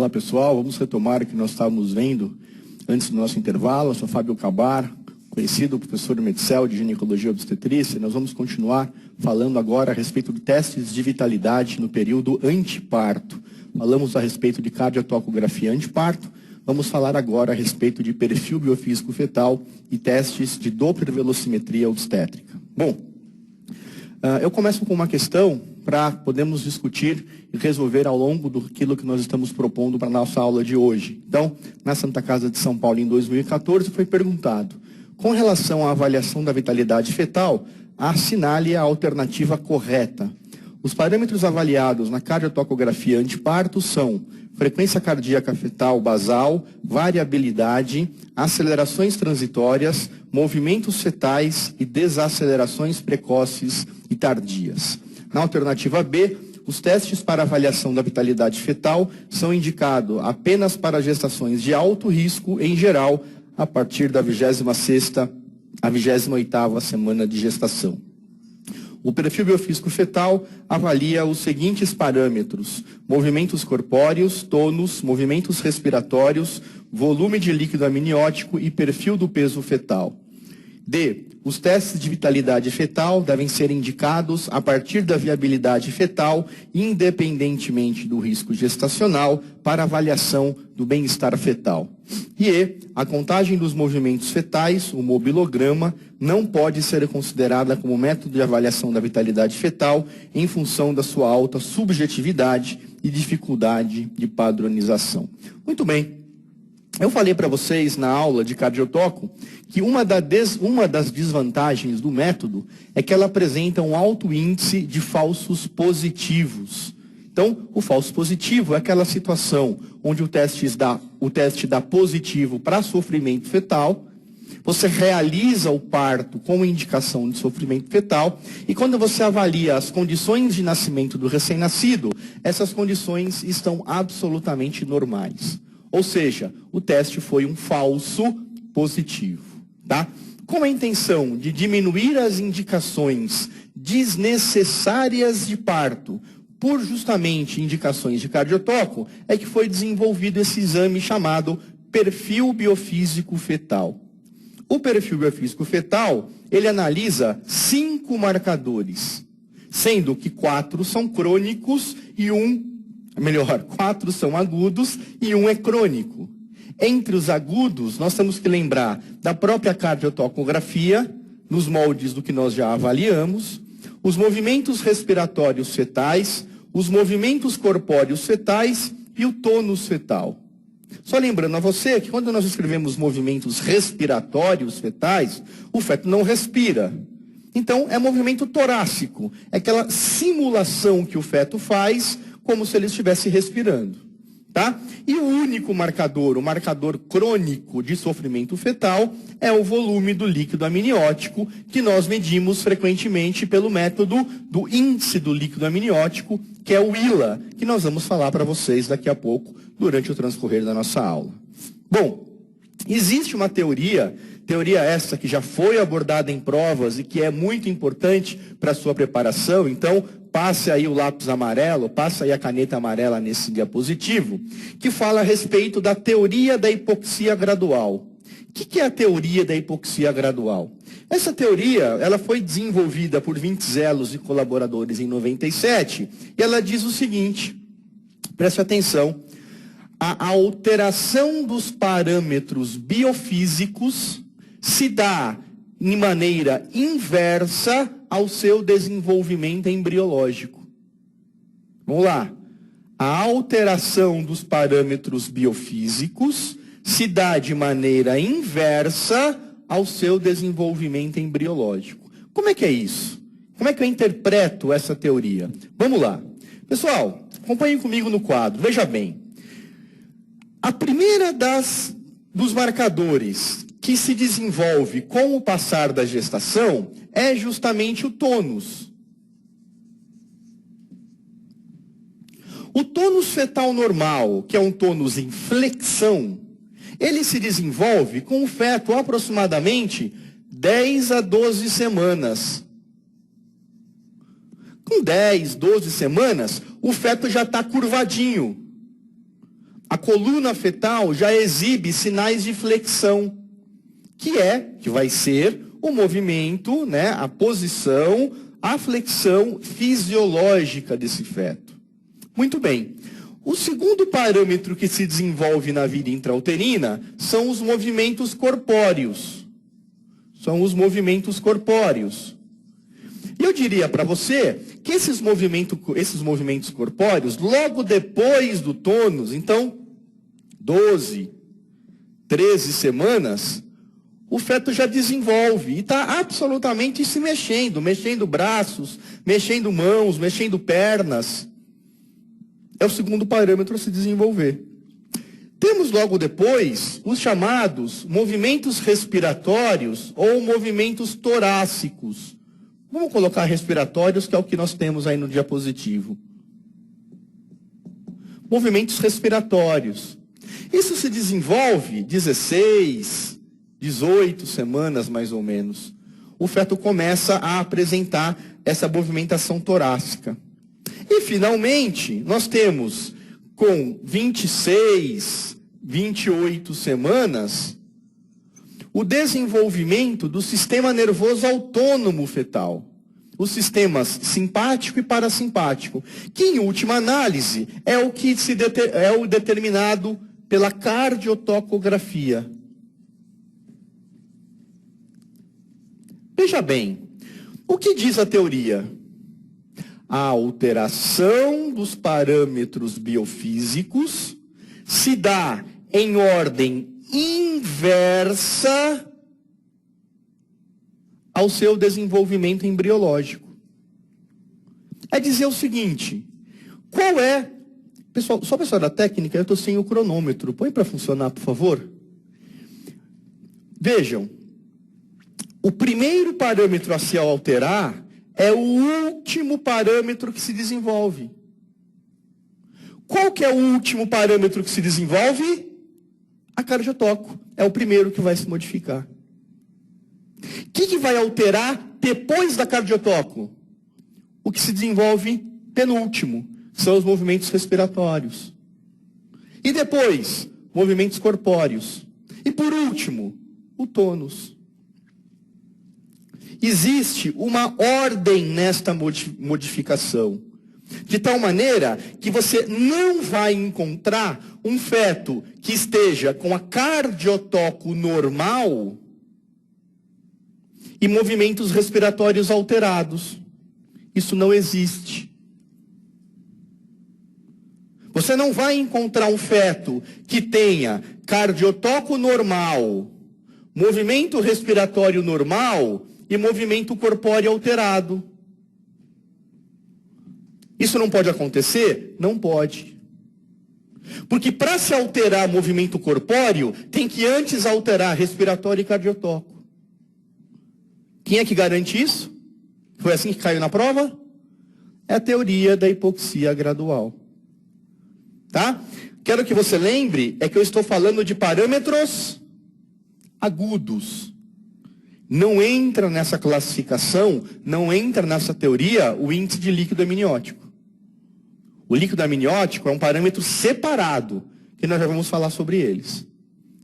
Olá pessoal, vamos retomar o que nós estávamos vendo antes do nosso intervalo. Eu sou Fábio Cabar, conhecido professor Metzel de ginecologia e obstetrícia. Nós vamos continuar falando agora a respeito de testes de vitalidade no período anteparto. Falamos a respeito de cardiotocografia anteparto. Vamos falar agora a respeito de perfil biofísico fetal e testes de dopplervelocimetria obstétrica. Bom, eu começo com uma questão para podermos discutir e resolver ao longo daquilo que nós estamos propondo para a nossa aula de hoje. Então, na Santa Casa de São Paulo, em 2014, foi perguntado, com relação à avaliação da vitalidade fetal, assinale a alternativa correta. Os parâmetros avaliados na cardiotocografia anteparto são frequência cardíaca fetal basal, variabilidade, acelerações transitórias, movimentos fetais e desacelerações precoces e tardias. Na alternativa B, os testes para avaliação da vitalidade fetal são indicados apenas para gestações de alto risco, em geral, a partir da 26ª à 28ª semana de gestação. O perfil biofísico fetal avalia os seguintes parâmetros: movimentos corpóreos, tônus, movimentos respiratórios, volume de líquido amniótico e perfil do peso fetal. D. Os testes de vitalidade fetal devem ser indicados a partir da viabilidade fetal, independentemente do risco gestacional, para avaliação do bem-estar fetal. E E. A contagem dos movimentos fetais, o mobilograma, não pode ser considerada como método de avaliação da vitalidade fetal em função da sua alta subjetividade e dificuldade de padronização. Muito bem. Eu falei para vocês na aula de cardiotoco que uma das desvantagens do método é que ela apresenta um alto índice de falsos positivos. Então, o falso positivo é aquela situação onde o teste dá positivo para sofrimento fetal, você realiza o parto com indicação de sofrimento fetal, e quando você avalia as condições de nascimento do recém-nascido, essas condições estão absolutamente normais. Ou seja, o teste foi um falso positivo, tá? Com a intenção de diminuir as indicações desnecessárias de parto por justamente indicações de cardiotoco, é que foi desenvolvido esse exame chamado perfil biofísico fetal. O perfil biofísico fetal, ele analisa 5 marcadores, sendo que 4 são crônicos e 4 são agudos e 1 é crônico. Entre os agudos, nós temos que lembrar da própria cardiotocografia, nos moldes do que nós já avaliamos, os movimentos respiratórios fetais, os movimentos corpóreos fetais e o tônus fetal. Só lembrando a você que quando nós escrevemos movimentos respiratórios fetais, o feto não respira. Então, é movimento torácico, é aquela simulação que o feto faz como se ele estivesse respirando, tá? E o único marcador, o marcador crônico de sofrimento fetal, é o volume do líquido amniótico, que nós medimos frequentemente pelo método do índice do líquido amniótico, que é o ILA, que nós vamos falar para vocês daqui a pouco, durante o transcorrer da nossa aula. Bom, existe uma teoria essa que já foi abordada em provas e que é muito importante para a sua preparação, então passe aí o lápis amarelo, passe aí a caneta amarela nesse diapositivo, que fala a respeito da teoria da hipoxia gradual. O que é a teoria da hipoxia gradual? Essa teoria, ela foi desenvolvida por Vintzelos e colaboradores em 97, e ela diz o seguinte, preste atenção, a alteração dos parâmetros biofísicos se dá de maneira inversa ao seu desenvolvimento embriológico. Vamos lá. A alteração dos parâmetros biofísicos se dá de maneira inversa ao seu desenvolvimento embriológico. Como é que é isso? Como é que eu interpreto essa teoria? Vamos lá. Pessoal, acompanhem comigo no quadro. Veja bem. A primeira dos marcadores que se desenvolve com o passar da gestação é justamente o tônus. O tônus fetal normal, que é um tônus em flexão, ele se desenvolve com o feto aproximadamente 10 a 12 semanas. Com 10, 12 semanas, o feto já está curvadinho. a coluna fetal já exibe sinais de flexão, que vai ser o movimento, né, a posição, a flexão fisiológica desse feto. Muito bem. O segundo parâmetro que se desenvolve na vida intrauterina são os movimentos corpóreos. São os movimentos corpóreos. E eu diria para você que esses movimentos corpóreos, logo depois do tônus, então, 12, 13 semanas, o feto já desenvolve e está absolutamente se mexendo, mexendo braços, mexendo mãos, mexendo pernas. É o segundo parâmetro a se desenvolver. Temos logo depois os chamados movimentos respiratórios ou movimentos torácicos. Vamos colocar respiratórios, que é o que nós temos aí no diapositivo. Movimentos respiratórios. Isso se desenvolve 16, 18 semanas mais ou menos. O feto começa a apresentar essa movimentação torácica. E finalmente, nós temos com 26, 28 semanas, o desenvolvimento do sistema nervoso autônomo fetal. Os sistemas simpático e parasimpático, que em última análise é o que é o determinado pela cardiotocografia. Veja bem, o que diz a teoria? A alteração dos parâmetros biofísicos se dá em ordem inversa ao seu desenvolvimento embriológico. É dizer o seguinte, qual é... Pessoal, só pessoal da técnica, eu estou sem o cronômetro. Põe para funcionar, por favor. Vejam, o primeiro parâmetro a se alterar é o último parâmetro que se desenvolve. Qual que é o último parâmetro que se desenvolve? A cardiotoco. É o primeiro que vai se modificar. O que vai alterar depois da cardiotoco? O que se desenvolve penúltimo. São os movimentos respiratórios. E depois, movimentos corpóreos. E por último, o tônus. Existe uma ordem nesta modificação. De tal maneira que você não vai encontrar um feto que esteja com a cardiotoco normal e movimentos respiratórios alterados. Isso não existe. Você não vai encontrar um feto que tenha cardiotoco normal, movimento respiratório normal e movimento corpóreo alterado. Isso não pode acontecer? Não pode. Porque para se alterar movimento corpóreo, tem que antes alterar respiratório e cardiotoco. Quem é que garante isso? Foi assim que caiu na prova? É a teoria da hipoxia gradual. Tá? Quero que você lembre, é que eu estou falando de parâmetros agudos. Não entra nessa classificação, não entra nessa teoria o índice de líquido amniótico. O líquido amniótico é um parâmetro separado, que nós já vamos falar sobre eles.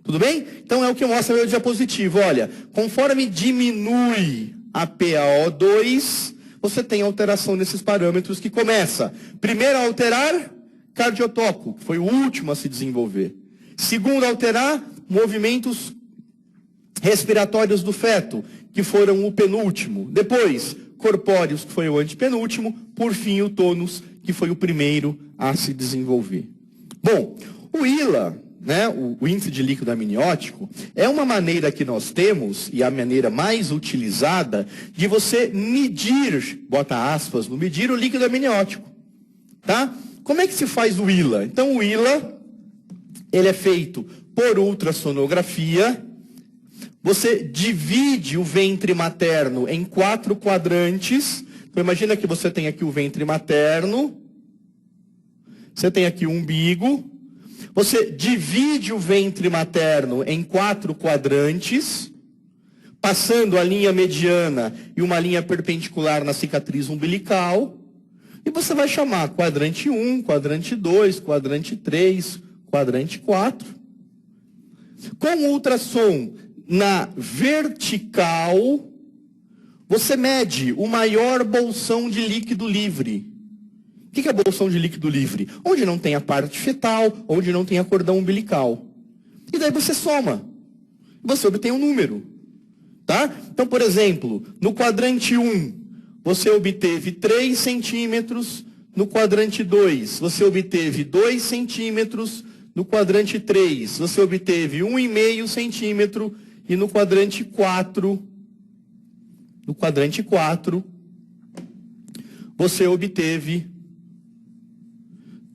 Tudo bem? Então é o que mostra meu diapositivo. Olha, conforme diminui a PaO2, você tem alteração nesses parâmetros que começa. Primeiro a alterar, cardiotoco, que foi o último a se desenvolver. Segundo a alterar, movimentos respiratórios do feto, que foram o penúltimo. Depois, corpóreos, que foi o antepenúltimo. Por fim, o tônus, que foi o primeiro a se desenvolver. Bom, o ILA, né, o índice de líquido amniótico, é uma maneira que nós temos, e a maneira mais utilizada, de você medir, bota aspas, no medir o líquido amniótico. Tá? Como é que se faz o ILA? Então, o ILA, ele é feito por ultrassonografia. Você divide o ventre materno em 4 quadrantes. Então, imagina que você tem aqui o ventre materno. Você tem aqui o umbigo. Você divide o ventre materno em 4 quadrantes, passando a linha mediana e uma linha perpendicular na cicatriz umbilical. E você vai chamar quadrante 1, quadrante 2, quadrante 3, quadrante 4. Com o ultrassom na vertical, você mede o maior bolsão de líquido livre. O que é bolsão de líquido livre? Onde não tem a parte fetal, onde não tem a cordão umbilical. E daí você soma. Você obtém um número. Tá? Então, por exemplo, no quadrante 1, você obteve 3 centímetros. No quadrante 2, você obteve 2 centímetros. No quadrante 3, você obteve 1,5 centímetro. E no quadrante 4, você obteve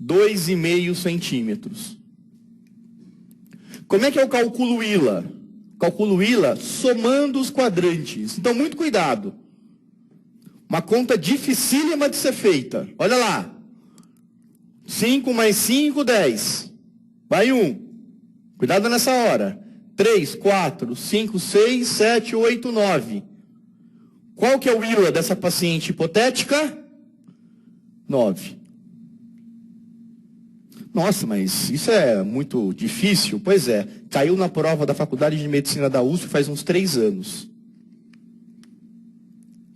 2,5 centímetros. Como é que eu calculo ILA? Calculo ILA somando os quadrantes. Então, muito cuidado. Uma conta dificílima de ser feita. Olha lá. 5 mais 5, 10. Vai 1. Cuidado nessa hora. 3, 4, 5, 6, 7, 8, 9. Qual que é o ILA dessa paciente hipotética? 9. Nossa, mas isso é muito difícil? Pois é, caiu na prova da Faculdade de Medicina da USP faz uns 3 anos.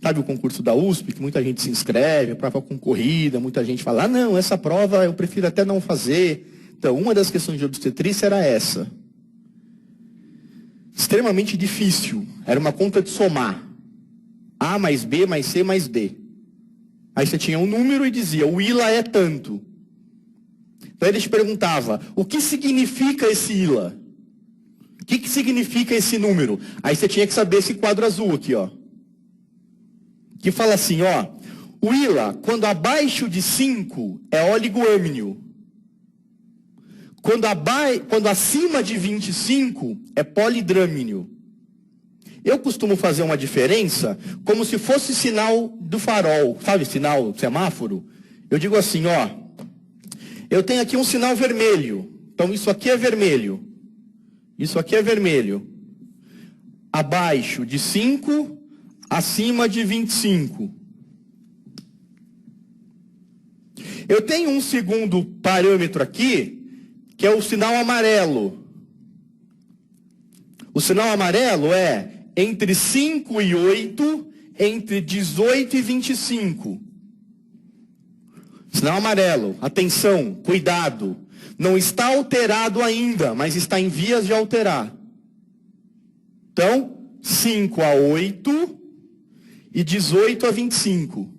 Sabe o concurso da USP, que muita gente se inscreve, prova concorrida, muita gente fala, não, essa prova eu prefiro até não fazer. Então, uma das questões de obstetrícia era essa. Extremamente difícil. Era uma conta de somar. A mais B mais C mais D. Aí você tinha um número e dizia, o ILA é tanto. Então ele te perguntava, o que significa esse ILA? O que significa esse número? Aí você tinha que saber esse quadro azul aqui, ó. Que fala assim, ó, o ILA, quando abaixo de 5, é oligoâmino. Quando acima de 25, é polidrâmino. Eu costumo fazer uma diferença como se fosse sinal do farol, sabe, sinal do semáforo? Eu digo assim, ó, eu tenho aqui um sinal vermelho, então isso aqui é vermelho, isso aqui é vermelho. Abaixo de 5, acima de 25. Eu tenho um segundo parâmetro aqui, que é o sinal amarelo. O sinal amarelo é entre 5 e 8, entre 18 e 25. Sinal amarelo, atenção, cuidado. Não está alterado ainda, mas está em vias de alterar. Então, 5 a 8 e 18 a 25.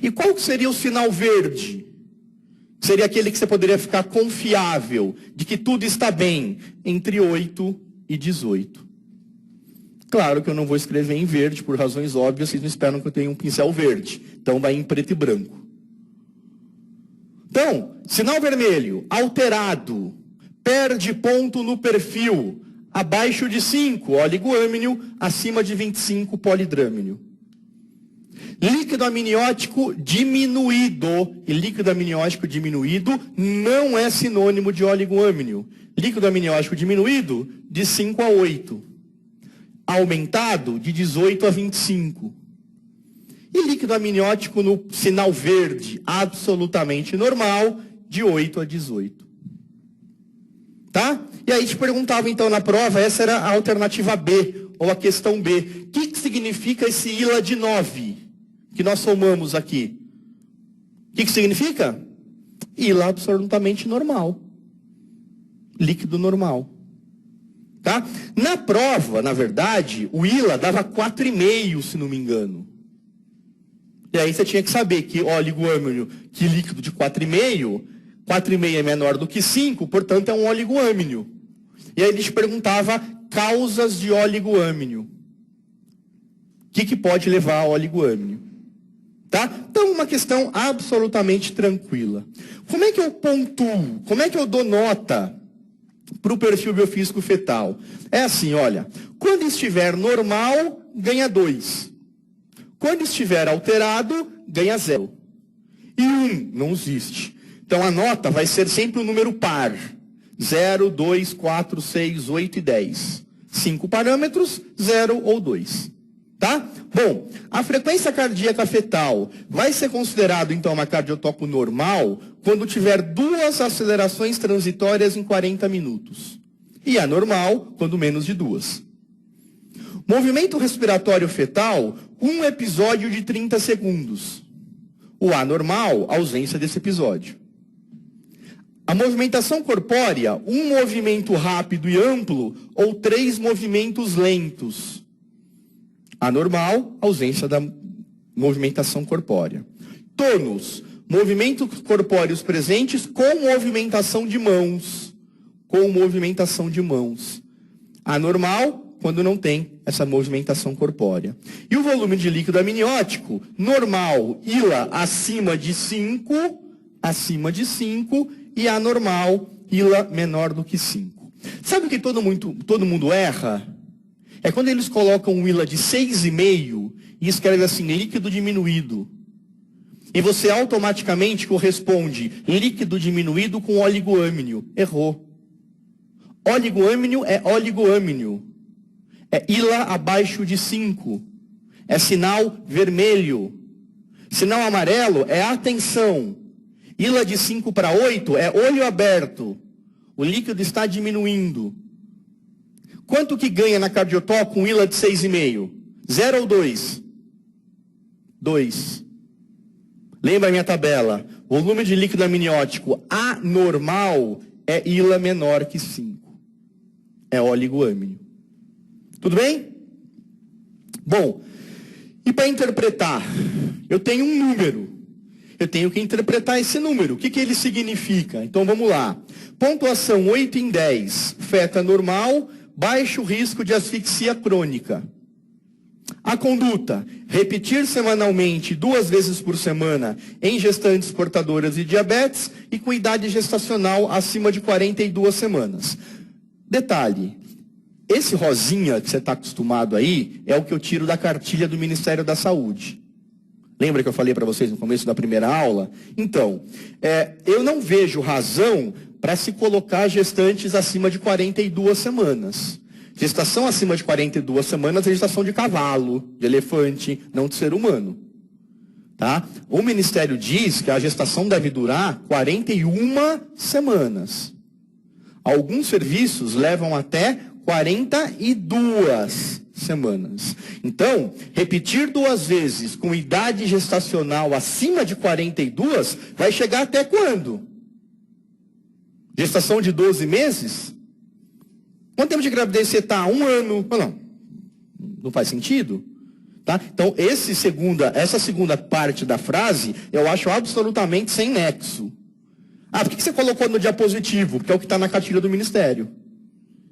E qual seria o sinal verde? Seria aquele que você poderia ficar confiável de que tudo está bem entre 8 e 18. Claro que eu não vou escrever em verde, por razões óbvias, vocês não esperam que eu tenha um pincel verde. Então vai em preto e branco. Então, sinal vermelho, alterado, perde ponto no perfil, abaixo de 5, oligoâmino, acima de 25, polidrâmino. Líquido amniótico diminuído, e líquido amniótico diminuído não é sinônimo de oligoâmino. Líquido amniótico diminuído, de 5 a 8. Aumentado, de 18 a 25. E líquido amniótico no sinal verde, absolutamente normal, de 8 a 18. Tá? E aí te perguntava então na prova, essa era a alternativa B, ou a questão B. O que significa esse ILA de 9? Que nós somamos aqui. O que significa? ILA absolutamente normal. Líquido normal. Tá? Na prova, na verdade, o ILA dava 4,5, se não me engano. E aí você tinha que saber que oligoâmino, que líquido de 4,5, 4,5 é menor do que 5, portanto é um oligoâmino. E aí ele te perguntava causas de oligoâmino. O que pode levar a oligoâmino? Tá? Então, uma questão absolutamente tranquila. Como é que eu pontuo? Como é que eu dou nota para o perfil biofísico fetal? É assim, olha, quando estiver normal, ganha 2. Quando estiver alterado, ganha 0. E 1 não existe. Então, a nota vai ser sempre um número par. 0, 2, 4, 6, 8 e 10. 5 parâmetros, 0 ou 2. Tá? Bom, a frequência cardíaca fetal vai ser considerado, então, uma cardiotoco normal quando tiver 2 acelerações transitórias em 40 minutos. E anormal quando menos de 2. Movimento respiratório fetal, 1 episódio de 30 segundos. O anormal, ausência desse episódio. A movimentação corpórea, 1 movimento rápido e amplo ou 3 movimentos lentos. Anormal, ausência da movimentação corpórea. Tônus, movimentos corpóreos presentes com movimentação de mãos. Com movimentação de mãos. Anormal, quando não tem essa movimentação corpórea. E o volume de líquido amniótico, normal, ILA acima de 5, e anormal, ILA menor do que 5. Sabe o que todo mundo erra? É quando eles colocam um ILA de 6,5 e escreve assim, líquido diminuído. E você automaticamente corresponde líquido diminuído com oligoâmnio. Errou. Oligoâmnio é oligoâmnio. É ILA abaixo de 5. É sinal vermelho. Sinal amarelo é atenção. ILA de 5 para 8 é olho aberto. O líquido está diminuindo. Quanto que ganha na cardiotoco com ILA de 6,5? 0 ou 2? 2. Lembra a minha tabela? Volume de líquido amniótico anormal é ILA menor que 5. É oligoâmnio. Tudo bem? Bom, e para interpretar, eu tenho um número. Eu tenho que interpretar esse número. O que ele significa? Então vamos lá. Pontuação 8 em 10. Feta normal, baixo risco de asfixia crônica. A conduta, repetir semanalmente 2 vezes por semana em gestantes portadoras de diabetes e com idade gestacional acima de 42 semanas. Detalhe, esse rosinha que você está acostumado aí é o que eu tiro da cartilha do Ministério da Saúde. Lembra que eu falei para vocês no começo da primeira aula? Então, eu não vejo razão para se colocar gestantes acima de 42 semanas. Gestação acima de 42 semanas é gestação de cavalo, de elefante, não de ser humano. Tá? O Ministério diz que a gestação deve durar 41 semanas. Alguns serviços levam até 42 semanas. Então, repetir 2 vezes com idade gestacional acima de 42 vai chegar até quando? Gestação de 12 meses? Quanto tempo de gravidez você está? 1 ano? Não faz sentido? Tá? Então, essa segunda parte da frase, eu acho absolutamente sem nexo. Por que você colocou no diapositivo? Porque é o que está na cartilha do Ministério.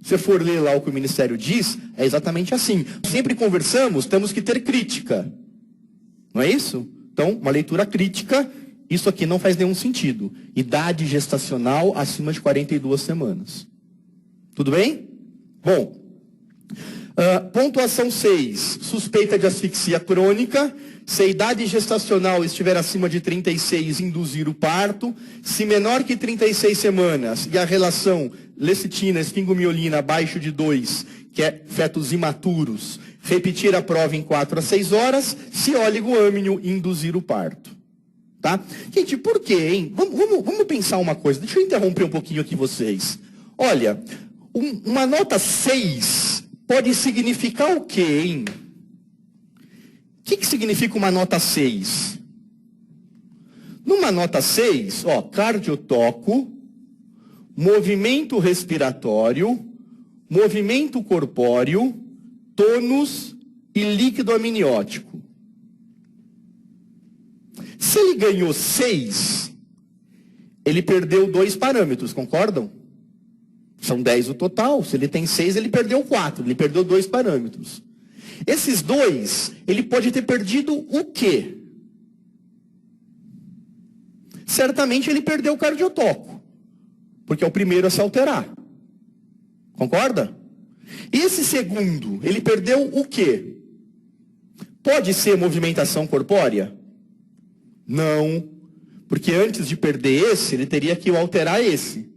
Se você for ler lá o que o Ministério diz, é exatamente assim. Sempre conversamos, temos que ter crítica. Não é isso? Então, uma leitura crítica, isso aqui não faz nenhum sentido. Idade gestacional acima de 42 semanas. Tudo bem? Bom, pontuação 6. Suspeita de asfixia crônica. Se a idade gestacional estiver acima de 36, induzir o parto. Se menor que 36 semanas e a relação lecitina, esfingomiolina abaixo de 2, que é fetos imaturos, repetir a prova em 4 a 6 horas. Se oligoâmnio, induzir o parto. Tá? Gente, por quê, hein? Vamos pensar uma coisa. Deixa eu interromper um pouquinho aqui vocês. Olha, uma nota 6 pode significar o quê, hein? O que significa uma nota 6? Numa nota 6, cardiotoco, movimento respiratório, movimento corpóreo, tônus e líquido amniótico. Se ele ganhou 6, ele perdeu 2 parâmetros, concordam? São 10 o total. Se ele tem 6, ele perdeu 4, ele perdeu 2 parâmetros. Esses 2, ele pode ter perdido o quê? Certamente ele perdeu o cardiotoco, porque é o primeiro a se alterar. Concorda? E esse segundo, ele perdeu o quê? Pode ser movimentação corpórea? Não, porque antes de perder esse, ele teria que alterar esse.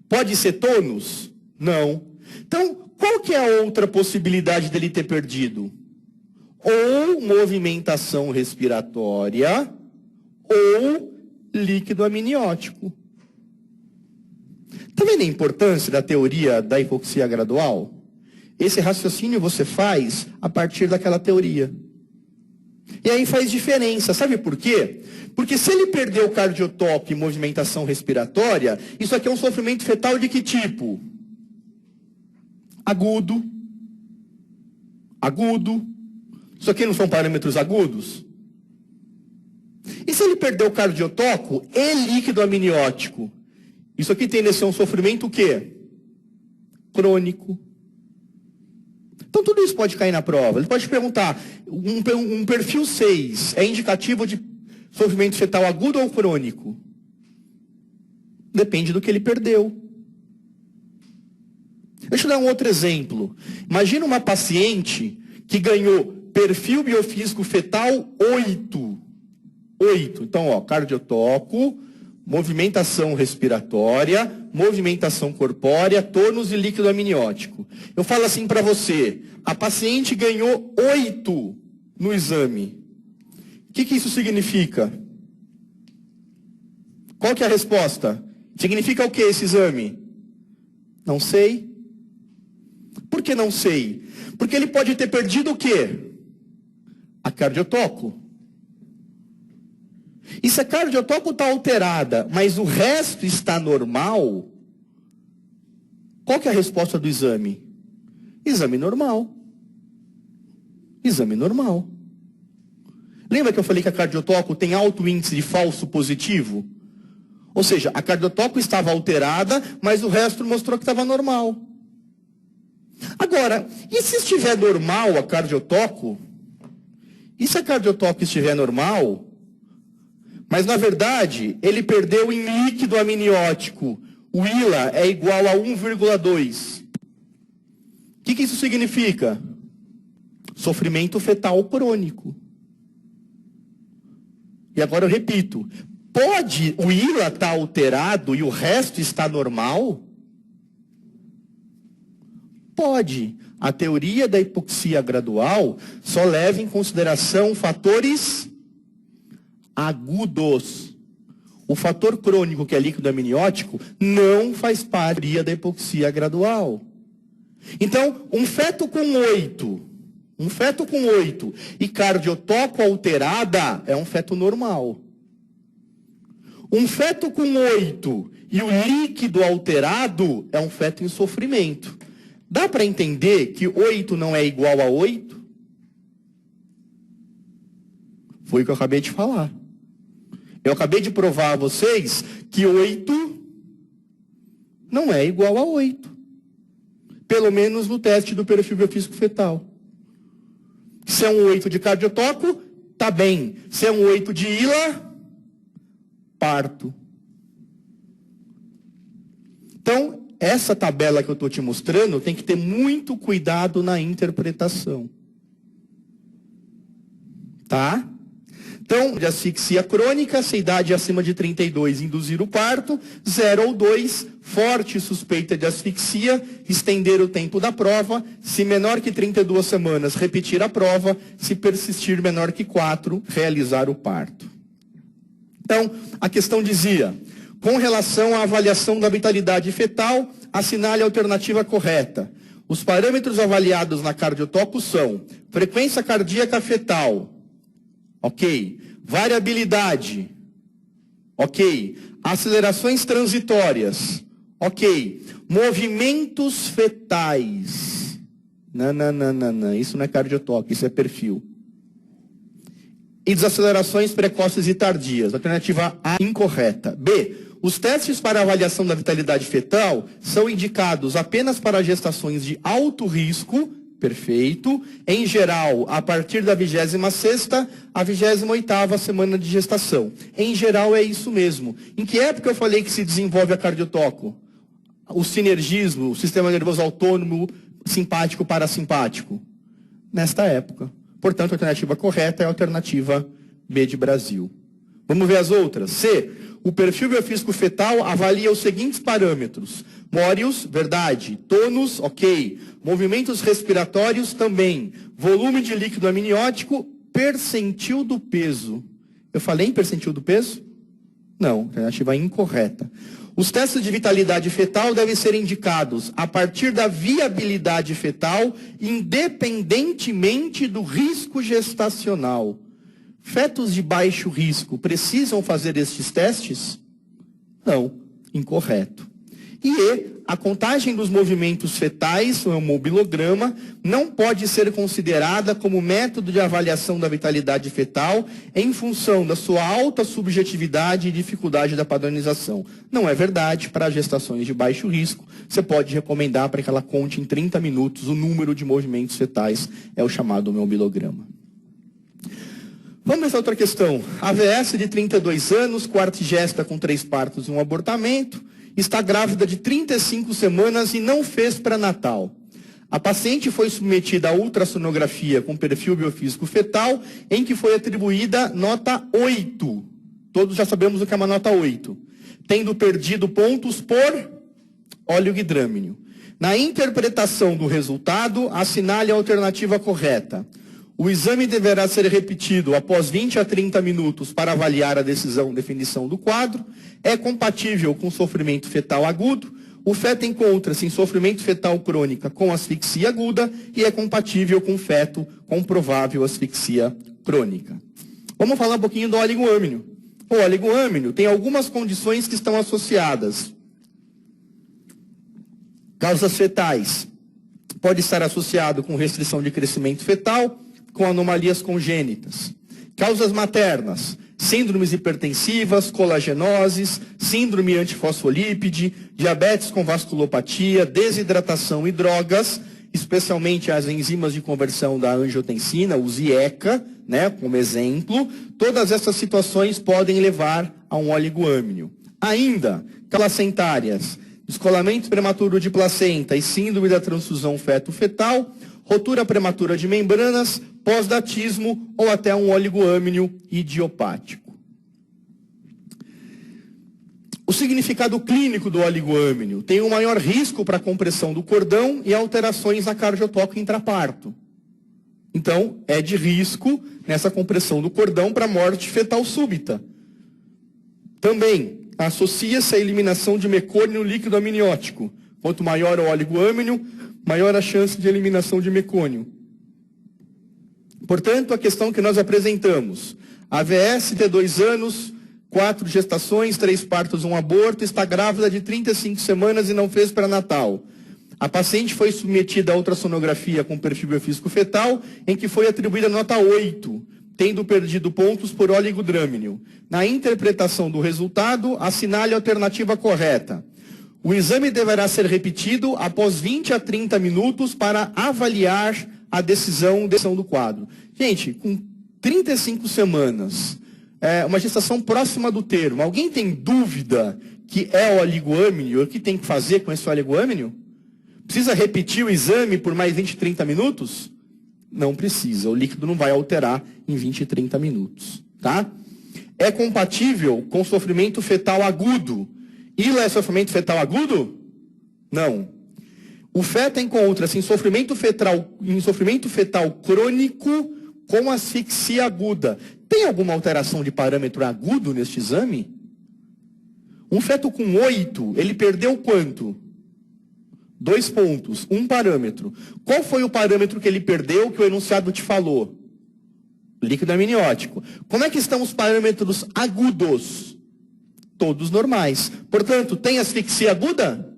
Pode ser tônus? Não. Então, qual que é a outra possibilidade dele ter perdido? ou movimentação respiratória, ou líquido amniótico. Está vendo a importância da teoria da hipoxia gradual? Esse raciocínio você faz a partir daquela teoria. E aí faz diferença, sabe por quê? Porque se ele perdeu o cardiotoque e movimentação respiratória, isso aqui é um sofrimento fetal de que tipo? Agudo. Agudo. Isso aqui não são parâmetros agudos? E se ele perdeu o cardiotoco e líquido amniótico? Isso aqui tende a ser um sofrimento o quê? Crônico. Então tudo isso pode cair na prova. Ele pode perguntar, um perfil 6 é indicativo de sofrimento fetal agudo ou crônico? Depende do que ele perdeu. Deixa eu dar um outro exemplo. Imagina uma paciente que ganhou perfil biofísico fetal 8. 8. Então, ó, cardiotoco, movimentação respiratória, movimentação corpórea, tônus e líquido amniótico. Eu falo assim para você, a paciente ganhou 8 no exame. O que isso significa? Qual que é a resposta? Significa o que esse exame? Não sei. Por que não sei? Porque ele pode ter perdido o quê? A cardiotoco. E se a cardiotoco está alterada, mas o resto está normal, qual que é a resposta do exame? Exame normal. Exame normal. Lembra que eu falei que a cardiotoco tem alto índice de falso positivo? Ou seja, a cardiotoco estava alterada, mas o resto mostrou que estava normal. Agora, e se estiver normal a cardiotoco? E se a cardiotoco estiver normal, mas na verdade ele perdeu em líquido amniótico, o ILA é igual a 1,2. O que isso significa? Sofrimento fetal crônico. E agora eu repito, pode o ILA estar alterado e o resto está normal? Pode. A teoria da hipoxia gradual só leva em consideração fatores agudos. O fator crônico, que é líquido amniótico, não faz parte da hipoxia gradual. Então, um feto com 8 e cardiotoco alterada é um feto normal. Um feto com 8 e o líquido alterado é um feto em sofrimento. Dá para entender que 8 não é igual a 8? Foi o que eu acabei de falar. Eu acabei de provar a vocês que 8 não é igual a 8. Pelo menos no teste do perfil biofísico fetal. Se é um 8 de cardiotoco, tá bem. Se é um 8 de ILA, parto. Então, essa tabela que eu estou te mostrando tem que ter muito cuidado na interpretação. Tá? Então, de asfixia crônica, se a idade acima de 32 induzir o parto, 0 ou 2, forte suspeita de asfixia, estender o tempo da prova, se menor que 32 semanas, repetir a prova, se persistir menor que 4, realizar o parto. Então, a questão dizia, com relação à avaliação da vitalidade fetal, assinale a alternativa correta. Os parâmetros avaliados na cardiotoco são frequência cardíaca fetal, ok. Variabilidade, ok. Acelerações transitórias, ok. Movimentos fetais. Não, isso não é cardiotoco, isso é perfil. E desacelerações precoces e tardias. Alternativa A, incorreta. B. Os testes para avaliação da vitalidade fetal são indicados apenas para gestações de alto risco, perfeito, em geral, a partir da 26ª à 28ª semana de gestação. Em geral é isso mesmo. Em que época eu falei que se desenvolve a cardiotoco? O sinergismo, o sistema nervoso autônomo, simpático, parasimpático? Nesta época. Portanto, a alternativa correta é a alternativa B de Brasil. Vamos ver as outras. C. O perfil biofísico fetal avalia os seguintes parâmetros. Mórios, verdade. Tônus, ok. Movimentos respiratórios, também. volume de líquido amniótico, percentil do peso. Eu falei em percentil do peso? Não, alternativa incorreta. Os testes de vitalidade fetal devem ser indicados a partir da viabilidade fetal, independentemente do risco gestacional. Fetos de baixo risco precisam fazer estes testes? Não, incorreto. E a contagem dos movimentos fetais, o hemobilograma, não pode ser considerada como método de avaliação da vitalidade fetal em função da sua alta subjetividade e dificuldade da padronização. Não é verdade, para gestações de baixo risco, você pode recomendar para que ela conte em 30 minutos o número de movimentos fetais, é o chamado hemobilograma. Vamos nessa outra questão. AVS de 32 anos, quartigesta com 3 partos e um abortamento, está grávida de 35 semanas e não fez pré-natal. A paciente foi submetida a ultrassonografia com perfil biofísico fetal, em que foi atribuída nota 8. Todos já sabemos o que é uma nota 8. Tendo perdido pontos por oligohidrâmino. Na interpretação do resultado, assinale a alternativa correta. O exame deverá ser repetido após 20 a 30 minutos para avaliar a definição do quadro. É compatível com sofrimento fetal agudo. O feto encontra-se em sofrimento fetal crônica com asfixia aguda e é compatível com feto com provável asfixia crônica. Vamos falar um pouquinho do oligoâmnio. O oligoâmnio tem algumas condições que estão associadas. Causas fetais. Pode estar associado com restrição de crescimento fetal, com anomalias congênitas. Causas maternas, síndromes hipertensivas, colagenoses, síndrome antifosfolípide, diabetes com vasculopatia, desidratação e drogas, especialmente as enzimas de conversão da angiotensina, o ZIECA, como exemplo. Todas essas situações podem levar a um oligoâmnio. Ainda, placentárias, descolamento prematuro de placenta e síndrome da transfusão feto-fetal, rotura prematura de membranas, pós-datismo ou até um oligoâmnio idiopático. O significado clínico do oligoâmnio tem um maior risco para compressão do cordão e alterações na cardiotoco intraparto. Então, é de risco nessa compressão do cordão para morte fetal súbita. Também associa-se à eliminação de mecônio líquido amniótico. Quanto maior o oligoâmnio, maior a chance de eliminação de mecônio. Portanto, a questão que nós apresentamos, AVS de 2 anos, 4 gestações, 3 partos, 1 aborto, está grávida de 35 semanas e não fez pré-natal. A paciente foi submetida a ultrassonografia com perfil biofísico fetal, em que foi atribuída nota 8, tendo perdido pontos por oligodrâmnio. Na interpretação do resultado, assinale a alternativa correta. O exame deverá ser repetido após 20 a 30 minutos para avaliar a decisão do quadro. Gente, com 35 semanas, uma gestação próxima do termo, alguém tem dúvida que é oligoâmnio? O que tem que fazer com esse oligoâmnio? Precisa repetir o exame por mais 20, 30 minutos? Não precisa, o líquido não vai alterar em 20 e 30 minutos. Tá? É compatível com sofrimento fetal agudo. ILA é sofrimento fetal agudo? Não. O feto encontra-se em sofrimento fetal crônico com asfixia aguda. Tem alguma alteração de parâmetro agudo neste exame? Um feto com 8, ele perdeu quanto? 2 pontos, 1 parâmetro. Qual foi o parâmetro que ele perdeu que o enunciado te falou? Líquido amniótico. Como é que estão os parâmetros agudos? Todos normais. Portanto, tem asfixia aguda?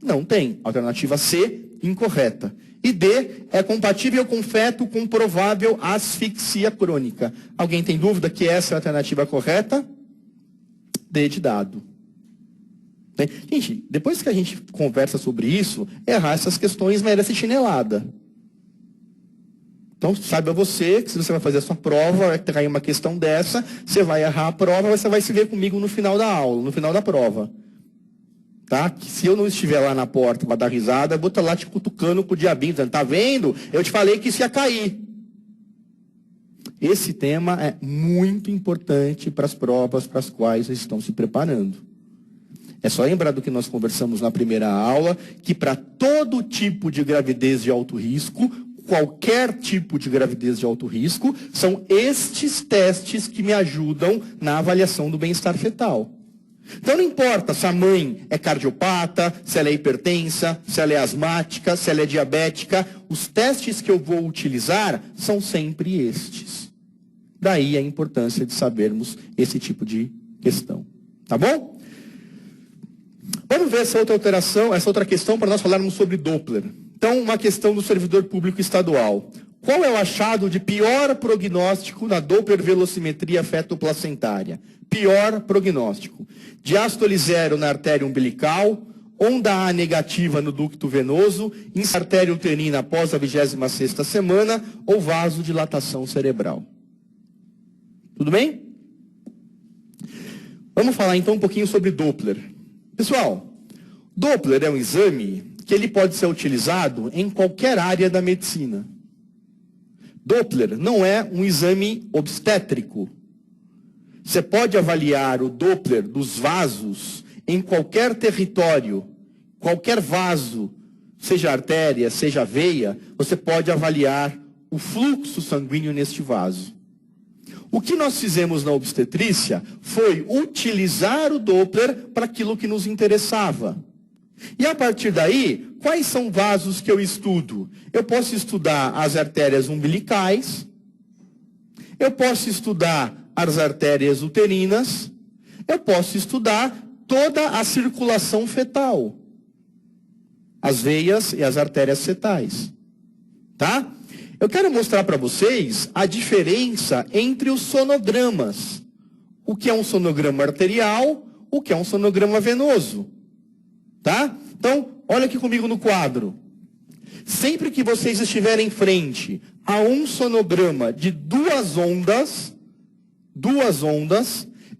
Não tem. Alternativa C, incorreta. E D, é compatível com feto com provável asfixia crônica. Alguém tem dúvida que essa é a alternativa correta? D de dado. Gente, depois que a gente conversa sobre isso, errar essas questões merece chinelada. Então, saiba você que se você vai fazer a sua prova, vai cair uma questão dessa, você vai errar a prova, você vai se ver comigo no final da aula, no final da prova. Tá? Que se eu não estiver lá na porta para dar risada, eu vou estar lá te cutucando com o diabinho, dizendo, tá vendo? Eu te falei que isso ia cair. Esse tema é muito importante para as provas para as quais vocês estão se preparando. É só lembrar do que nós conversamos na primeira aula, que para todo tipo de gravidez de alto risco, qualquer tipo de gravidez de alto risco, são estes testes que me ajudam na avaliação do bem-estar fetal. Então não importa se a mãe é cardiopata, se ela é hipertensa, se ela é asmática, se ela é diabética, os testes que eu vou utilizar são sempre estes. Daí a importância de sabermos esse tipo de questão. Tá bom? Vamos ver essa outra alteração, essa outra questão para nós falarmos sobre Doppler. Então, uma questão do servidor público estadual. Qual é o achado de pior prognóstico na Doppler velocimetria fetoplacentária? Pior prognóstico. Diástole zero na artéria umbilical, onda A negativa no ducto venoso, artéria uterina após a 26ª semana ou vasodilatação cerebral. Tudo bem? Vamos falar então um pouquinho sobre Doppler. Pessoal, Doppler é um exame que ele pode ser utilizado em qualquer área da medicina. Doppler não é um exame obstétrico. Você pode avaliar o Doppler dos vasos em qualquer território, qualquer vaso, seja artéria, seja veia, você pode avaliar o fluxo sanguíneo neste vaso. O que nós fizemos na obstetrícia foi utilizar o Doppler para aquilo que nos interessava. E a partir daí, quais são vasos que eu estudo? Eu posso estudar as artérias umbilicais, eu posso estudar as artérias uterinas, eu posso estudar toda a circulação fetal, as veias e as artérias fetais. Tá? Eu quero mostrar para vocês a diferença entre os sonogramas. O que é um sonograma arterial, o que é um sonograma venoso. Tá? Então, olha aqui comigo no quadro. Sempre que vocês estiverem em frente a um sonograma de duas ondas,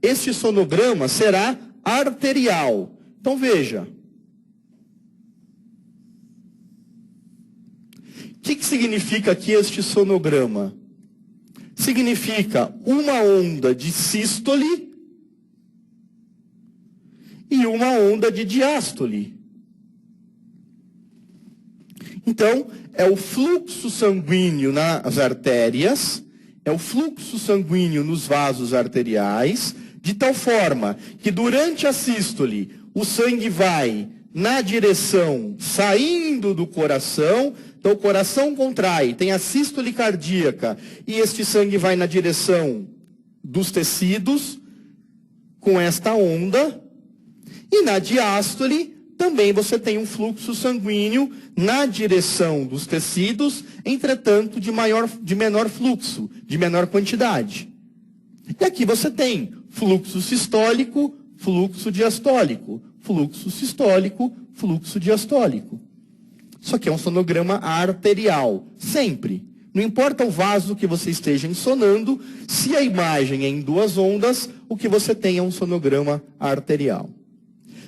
este sonograma será arterial. Então veja. O que significa aqui este sonograma? Significa uma onda de sístole e uma onda de diástole. Então, é o fluxo sanguíneo nas artérias, é o fluxo sanguíneo nos vasos arteriais, de tal forma que durante a sístole, o sangue vai na direção saindo do coração, então o coração contrai, tem a sístole cardíaca, e este sangue vai na direção dos tecidos, com esta onda, e na diástole, também você tem um fluxo sanguíneo na direção dos tecidos, entretanto de menor fluxo, de menor quantidade. E aqui você tem fluxo sistólico, fluxo diastólico, fluxo sistólico, fluxo diastólico. Isso aqui é um sonograma arterial, sempre. Não importa o vaso que você esteja ensonando, se a imagem é em duas ondas, o que você tem é um sonograma arterial.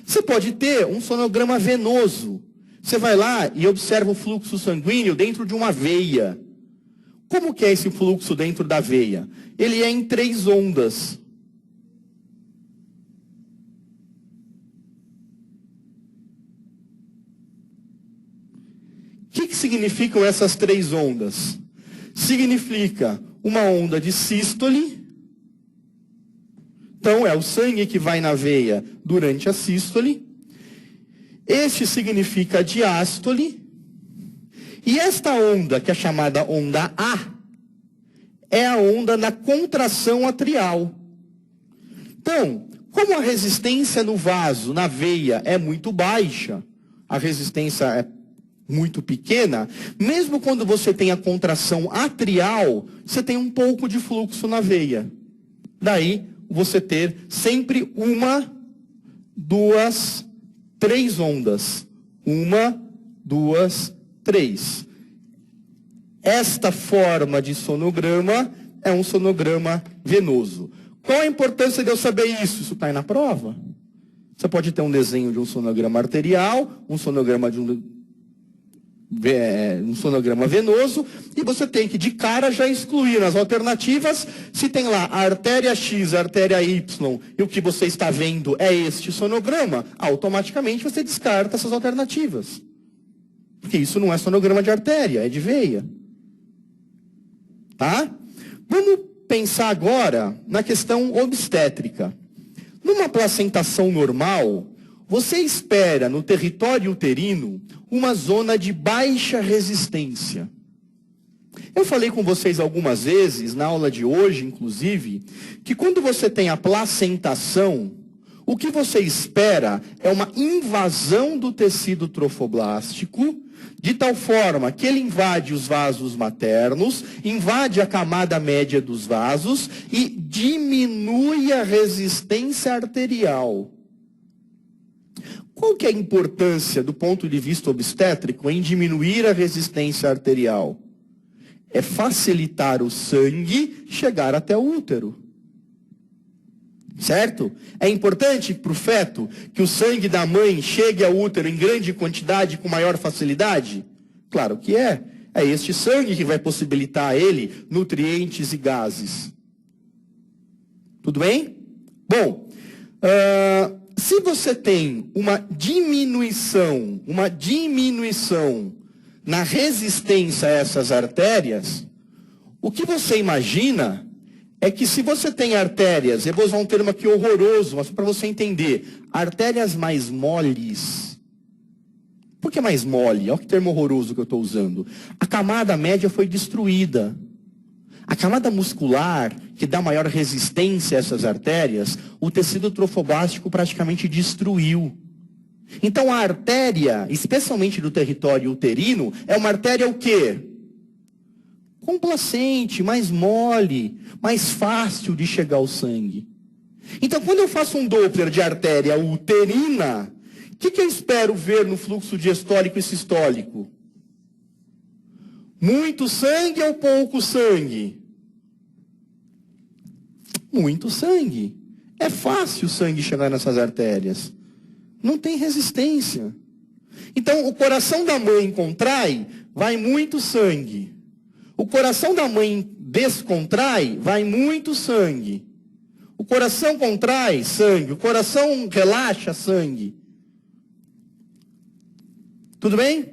Você pode ter um sonograma venoso. Você vai lá e observa o fluxo sanguíneo dentro de uma veia. Como que é esse fluxo dentro da veia? Ele é em 3 ondas. O que significam essas 3 ondas? Significa uma onda de sístole. Então, é o sangue que vai na veia durante a sístole. Este significa diástole. E esta onda, que é chamada onda A, é a onda da contração atrial. Então, como a resistência no vaso, na veia, é muito baixa, a resistência é muito pequena, mesmo quando você tem a contração atrial, você tem um pouco de fluxo na veia. Daí, você ter sempre 1, 2, 3 ondas. 1, 2, 3. Esta forma de sonograma é um sonograma venoso. Qual a importância de eu saber isso? Isso está aí na prova. Você pode ter um desenho de um sonograma arterial, um sonograma de um sonograma venoso, e você tem que de cara já excluir nas alternativas, se tem lá a artéria X, a artéria Y, e o que você está vendo é este sonograma, automaticamente você descarta essas alternativas. Porque isso não é sonograma de artéria, é de veia. tá? Vamos pensar agora na questão obstétrica. Numa placentação normal, você espera no território uterino uma zona de baixa resistência. Eu falei com vocês algumas vezes, na aula de hoje, inclusive, que quando você tem a placentação, o que você espera é uma invasão do tecido trofoblástico, de tal forma que ele invade os vasos maternos, invade a camada média dos vasos e diminui a resistência arterial. Qual que é a importância, do ponto de vista obstétrico, em diminuir a resistência arterial? É facilitar o sangue chegar até o útero. Certo? É importante para o feto que o sangue da mãe chegue ao útero em grande quantidade com maior facilidade? Claro que é. É este sangue que vai possibilitar a ele nutrientes e gases. Tudo bem? Bom, se você tem uma diminuição na resistência a essas artérias, o que você imagina é que se você tem artérias, eu vou usar um termo aqui horroroso, mas para você entender, artérias mais moles. Por que mais mole? Olha que termo horroroso que eu estou usando. A camada média foi destruída. A camada muscular, que dá maior resistência a essas artérias, o tecido trofoblástico praticamente destruiu. Então a artéria, especialmente do território uterino, é uma artéria o quê? Complacente, mais mole, mais fácil de chegar ao sangue. Então, quando eu faço um Doppler de artéria uterina, o que eu espero ver no fluxo diastólico e sistólico? Muito sangue ou pouco sangue? Muito sangue. É fácil o sangue chegar nessas artérias. Não tem resistência. Então, o coração da mãe contrai, vai muito sangue. O coração da mãe descontrai, vai muito sangue. O coração contrai, sangue. O coração relaxa, sangue. Tudo bem?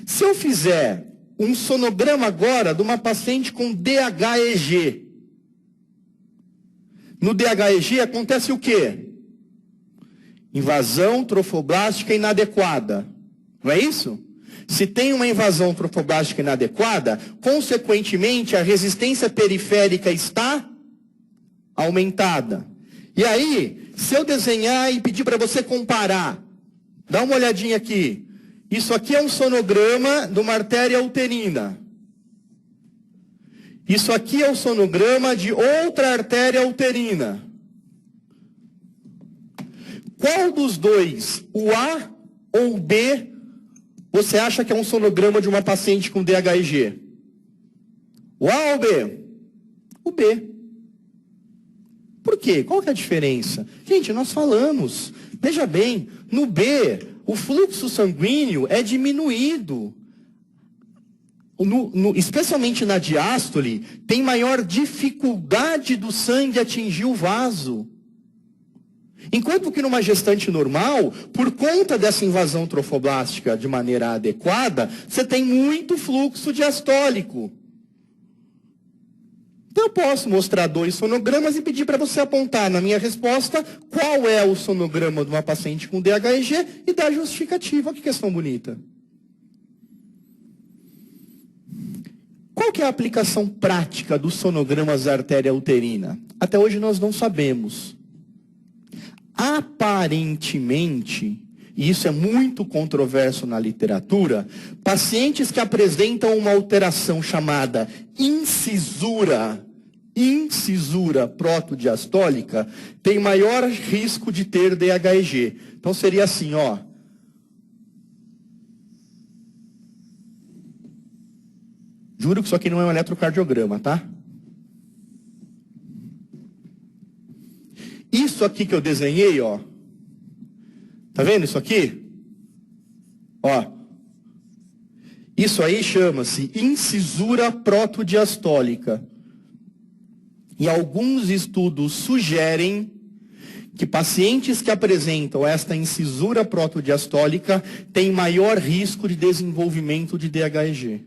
Se eu fizer um sonograma agora de uma paciente com DHEG. No DHEG acontece o quê? Invasão trofoblástica inadequada. Não é isso? Se tem uma invasão trofoblástica inadequada, consequentemente a resistência periférica está aumentada. E aí, se eu desenhar e pedir para você comparar, dá uma olhadinha aqui. Isso aqui é um sonograma de uma artéria uterina. Isso aqui é o sonograma de outra artéria uterina. Qual dos dois, o A ou o B, você acha que é um sonograma de uma paciente com DHEG? O A ou o B? O B. Por quê? Qual que é a diferença? Gente, nós falamos. Veja bem, no B, o fluxo sanguíneo é diminuído. Especialmente na diástole, tem maior dificuldade do sangue atingir o vaso. Enquanto que numa gestante normal, por conta dessa invasão trofoblástica de maneira adequada, você tem muito fluxo diastólico. Então eu posso mostrar 2 sonogramas e pedir para você apontar na minha resposta qual é o sonograma de uma paciente com DHEG e dar justificativa. Que questão bonita. Qual que é a aplicação prática dos sonogramas da artéria uterina? Até hoje nós não sabemos. Aparentemente, e isso é muito controverso na literatura, pacientes que apresentam uma alteração chamada incisura protodiastólica, têm maior risco de ter DHEG. Então seria assim, ó. Juro que isso aqui não é um eletrocardiograma, tá? Isso aqui que eu desenhei, ó. Tá vendo isso aqui? Ó. Isso aí chama-se incisura protodiastólica. E alguns estudos sugerem que pacientes que apresentam esta incisura protodiastólica têm maior risco de desenvolvimento de DHEG.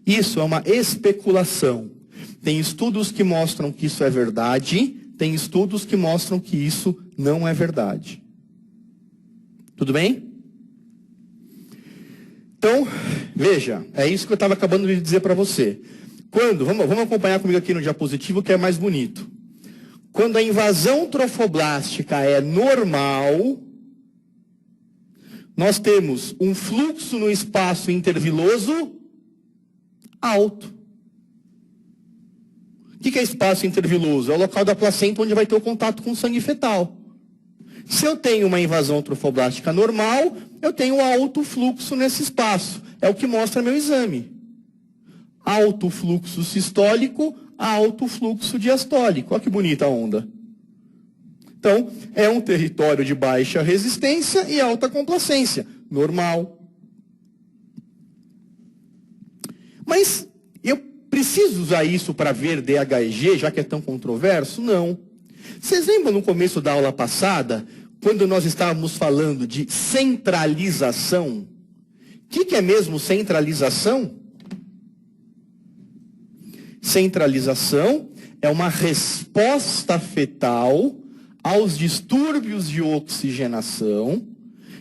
Isso é uma especulação. Tem estudos que mostram que isso é verdade, tem estudos que mostram que isso não é verdade. Tudo bem? Então, veja, é isso que eu estava acabando de dizer para você. Vamos acompanhar comigo aqui no diapositivo, que é mais bonito. Quando a invasão trofoblástica é normal, nós temos um fluxo no espaço interviloso alto. O que é espaço interviloso? É o local da placenta onde vai ter o contato com o sangue fetal. Se eu tenho uma invasão trofoblástica normal, eu tenho alto fluxo nesse espaço. É o que mostra meu exame. Alto fluxo sistólico, alto fluxo diastólico. Olha que bonita a onda. Então, é um território de baixa resistência e alta complacência. Normal. Mas eu preciso usar isso para ver DHEG, já que é tão controverso? Não. Vocês lembram no começo da aula passada, quando nós estávamos falando de centralização? O que é mesmo centralização? Centralização é uma resposta fetal aos distúrbios de oxigenação,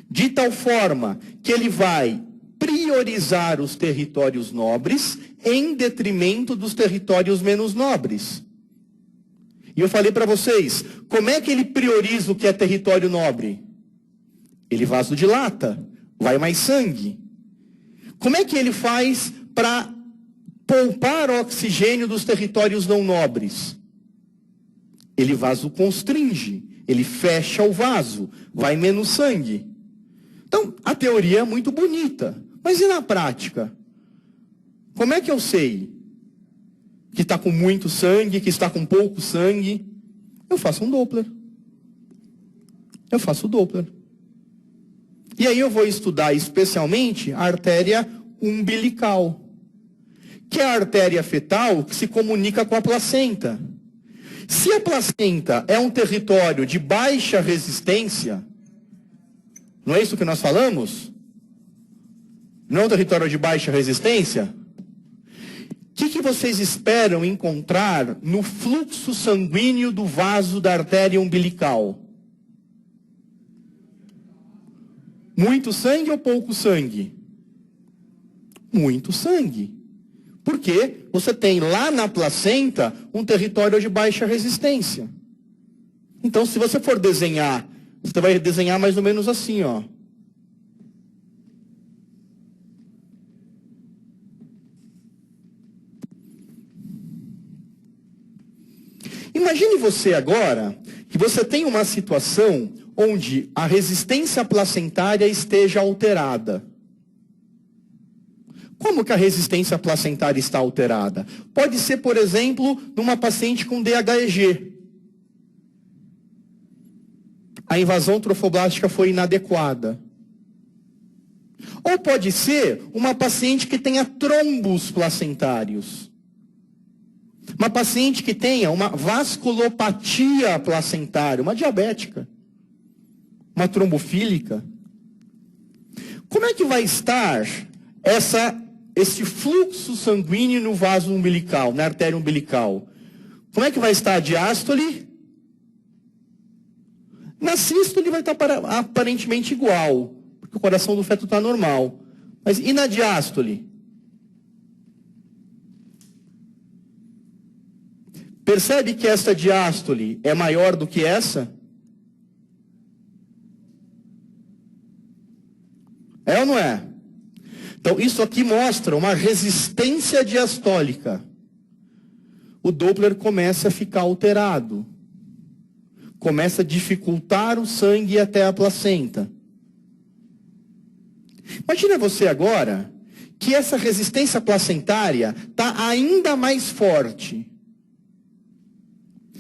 de tal forma que ele vai priorizar os territórios nobres em detrimento dos territórios menos nobres. E eu falei para vocês, como é que ele prioriza o que é território nobre? Ele vasodilata, vai mais sangue. Como é que ele faz para poupar oxigênio dos territórios não nobres? Ele vasoconstringe, ele fecha o vaso, vai menos sangue. Então, a teoria é muito bonita, mas e na prática? Como é que eu sei que está com muito sangue, que está com pouco sangue? Eu faço um Doppler. Eu faço o Doppler. E aí eu vou estudar especialmente a artéria umbilical, que é a artéria fetal que se comunica com a placenta. Se a placenta é um território de baixa resistência, não é isso que nós falamos? Não é um território de baixa resistência? O que vocês esperam encontrar no fluxo sanguíneo do vaso da artéria umbilical? Muito sangue ou pouco sangue? Muito sangue. Porque você tem lá na placenta um território de baixa resistência. Então, se você for desenhar, você vai desenhar mais ou menos assim, ó. Imagine você agora que você tem uma situação onde a resistência placentária esteja alterada. Como que a resistência placentária está alterada? Pode ser, por exemplo, numa paciente com DHEG. A invasão trofoblástica foi inadequada. Ou pode ser uma paciente que tenha trombos placentários. Uma paciente que tenha uma vasculopatia placentária, uma diabética, uma trombofílica. Como é que vai estar esse fluxo sanguíneo no vaso umbilical, na artéria umbilical? Como é que vai estar a diástole? Na sístole vai estar aparentemente igual, porque o coração do feto está normal. Mas e na diástole? Percebe que esta diástole é maior do que essa? É ou não é? Então, isso aqui mostra uma resistência diastólica. O Doppler começa a ficar alterado. Começa a dificultar o sangue até a placenta. Imagina você agora que essa resistência placentária está ainda mais forte.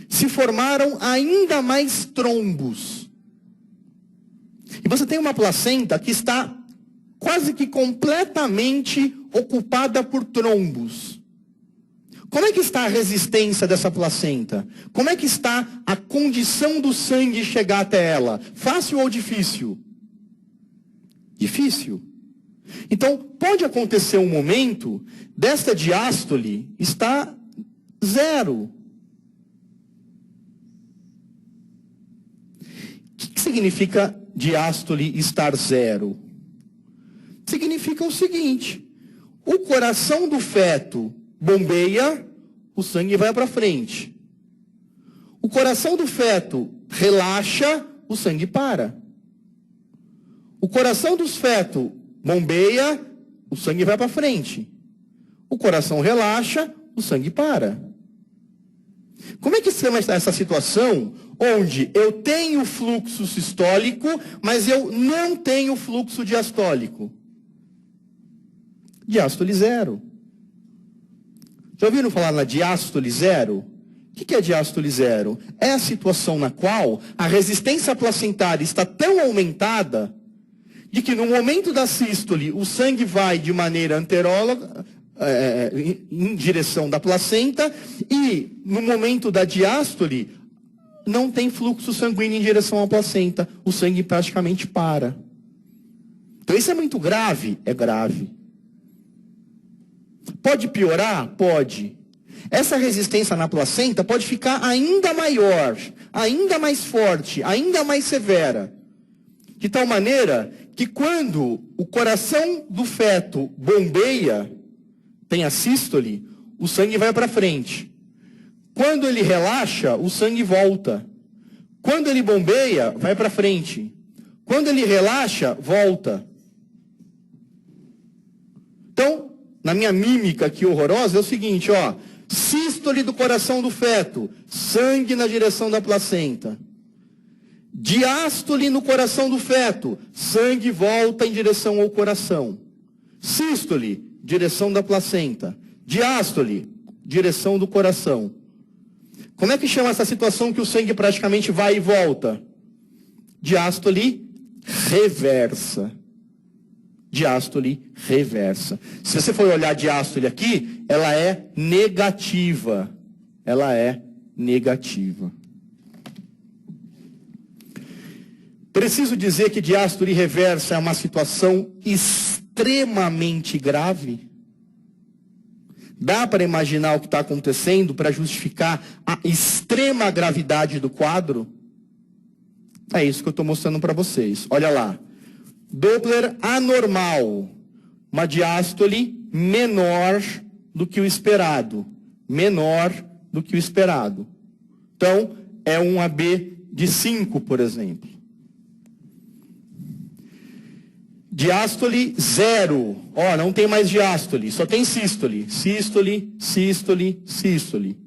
Se formaram ainda mais trombos. E você tem uma placenta que está quase que completamente ocupada por trombos. Como é que está a resistência dessa placenta? Como é que está a condição do sangue chegar até ela? Fácil ou difícil? Difícil. Então, pode acontecer um momento desta diástole estar 0. O que significa diástole estar 0? Significa o seguinte: o coração do feto bombeia, o sangue vai para frente. O coração do feto relaxa, o sangue para. O coração do feto bombeia, o sangue vai para frente. O coração relaxa, o sangue para. Como é que se chama essa situação onde eu tenho fluxo sistólico, mas eu não tenho fluxo diastólico? Diástole 0. Já ouviram falar na diástole 0? O que é diástole 0? É a situação na qual a resistência placentária está tão aumentada de que no momento da sístole o sangue vai de maneira anteróloga, em direção da placenta, e no momento da diástole não tem fluxo sanguíneo em direção à placenta. O sangue praticamente para. Então isso é muito grave? É grave. Pode piorar? Pode. Essa resistência na placenta pode ficar ainda maior, ainda mais forte, ainda mais severa. De tal maneira que quando o coração do feto bombeia, tem a sístole, o sangue vai para frente. Quando ele relaxa, o sangue volta. Quando ele bombeia, vai para frente. Quando ele relaxa, volta. Então, na minha mímica aqui horrorosa, é o seguinte, ó. Sístole do coração do feto, sangue na direção da placenta. Diástole no coração do feto, sangue volta em direção ao coração. Sístole, direção da placenta. Diástole, direção do coração. Como é que chama essa situação que o sangue praticamente vai e volta? Diástole reversa. Diástole reversa. Se você for olhar a diástole aqui, ela é negativa. Ela é negativa. Preciso dizer que diástole reversa é uma situação extremamente grave? Dá para imaginar o que está acontecendo para justificar a extrema gravidade do quadro? É isso que eu estou mostrando para vocês. Olha lá. Doppler anormal. Uma diástole menor do que o esperado. Menor do que o esperado. Então, é um AB de 5, por exemplo. Diástole 0. Ó, não tem mais diástole, só tem sístole. Sístole, sístole, sístole.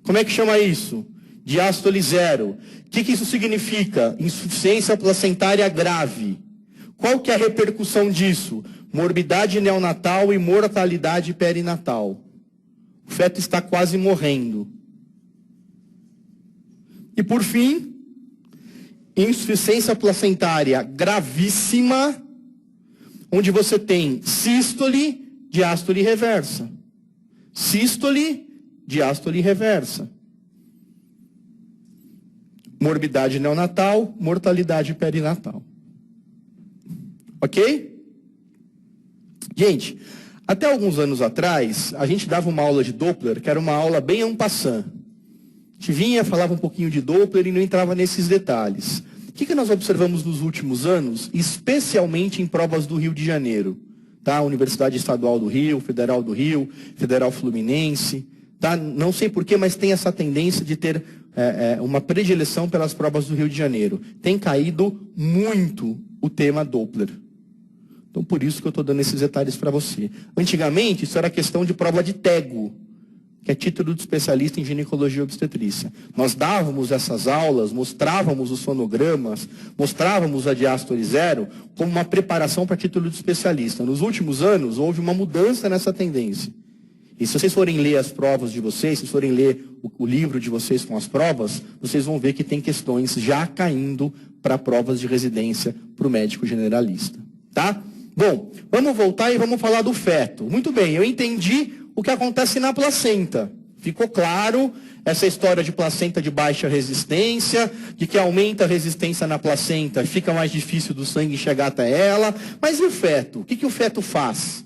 Como é que chama isso? Diástole 0. O que isso significa? Insuficiência placentária grave. Qual que é a repercussão disso? Morbidade neonatal e mortalidade perinatal. O feto está quase morrendo. E por fim, insuficiência placentária gravíssima, onde você tem sístole, diástole reversa. Sístole, diástole reversa. Morbidade neonatal, mortalidade perinatal. Ok? Gente, até alguns anos atrás, a gente dava uma aula de Doppler, que era uma aula bem en passant. A gente vinha, falava um pouquinho de Doppler e não entrava nesses detalhes. O que nós observamos nos últimos anos, especialmente em provas do Rio de Janeiro? Tá? Universidade Estadual do Rio, Federal do Rio, Federal Fluminense. Tá? Não sei porquê, mas tem essa tendência de ter uma predileção pelas provas do Rio de Janeiro. Tem caído muito o tema Doppler. Então, por isso que eu estou dando esses detalhes para você. Antigamente, isso era questão de prova de TEGO, que é título de especialista em ginecologia e obstetrícia. Nós dávamos essas aulas, mostrávamos os sonogramas, mostrávamos a diástole 0 como uma preparação para título de especialista. Nos últimos anos, houve uma mudança nessa tendência. E se vocês forem ler as provas de vocês, se forem ler o livro de vocês com as provas, vocês vão ver que tem questões já caindo para provas de residência para o médico generalista. Tá? Bom, vamos voltar e vamos falar do feto. Muito bem, eu entendi o que acontece na placenta. Ficou claro essa história de placenta de baixa resistência, de que aumenta a resistência na placenta, fica mais difícil do sangue chegar até ela. Mas e o feto? O que o feto faz?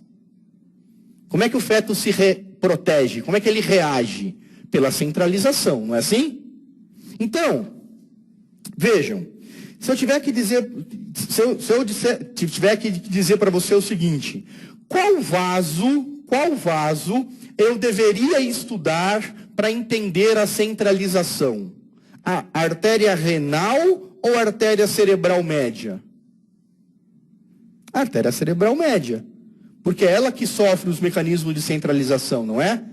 Como é que o feto se protege? Como é que ele reage? Pela centralização, não é assim? Então, vejam, se eu tiver que dizer, tiver que dizer para você o seguinte, qual vaso eu deveria estudar para entender a centralização? A artéria renal ou a artéria cerebral média? A artéria cerebral média. Porque é ela que sofre os mecanismos de centralização, não é?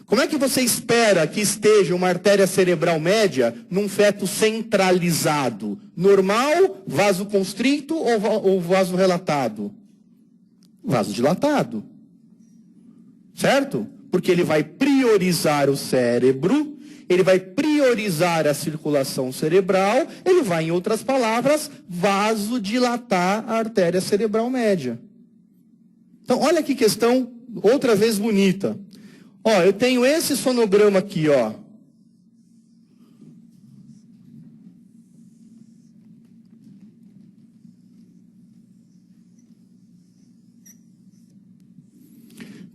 Como é que você espera que esteja uma artéria cerebral média num feto centralizado? Normal, vaso constrito ou vaso relatado? Vaso dilatado. Certo? Porque ele vai priorizar o cérebro, ele vai priorizar a circulação cerebral, ele vai, em outras palavras, vasodilatar a artéria cerebral média. Então, olha que questão, outra vez bonita. Ó, eu tenho esse sonograma aqui, ó.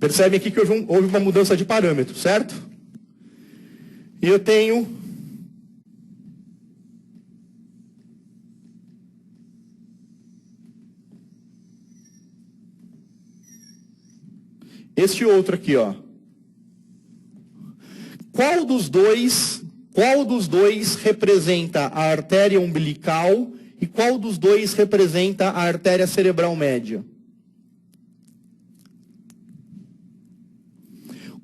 Percebem aqui que houve uma mudança de parâmetro, certo? E eu tenho este outro aqui, ó. Qual dos dois representa a artéria umbilical e qual dos dois representa a artéria cerebral média?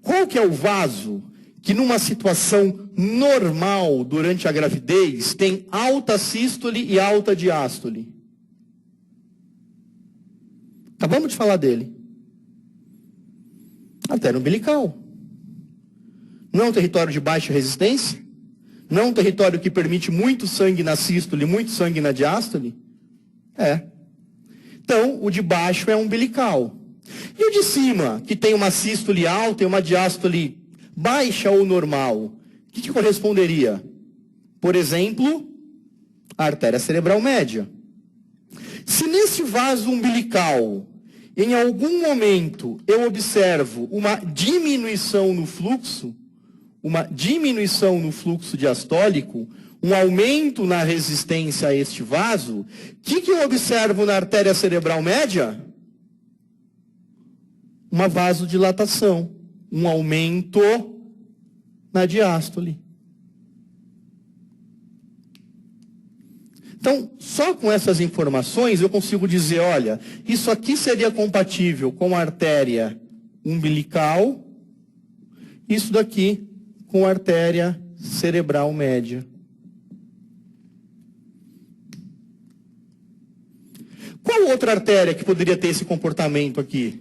Qual que é o vaso que numa situação normal durante a gravidez tem alta sístole e alta diástole? Acabamos de falar dele. Artéria umbilical. Não é um território de baixa resistência? Não é um território que permite muito sangue na sístole e muito sangue na diástole? É. Então, o de baixo é umbilical. E o de cima, que tem uma sístole alta e uma diástole baixa ou normal, o que corresponderia? Por exemplo, a artéria cerebral média. Se nesse vaso umbilical, em algum momento, eu observo uma diminuição no fluxo diastólico, um aumento na resistência a este vaso, o que eu observo na artéria cerebral média? Uma vasodilatação, um aumento na diástole. Então, só com essas informações eu consigo dizer, olha, isso aqui seria compatível com a artéria umbilical, isso daqui com a artéria cerebral média. Qual outra artéria que poderia ter esse comportamento aqui?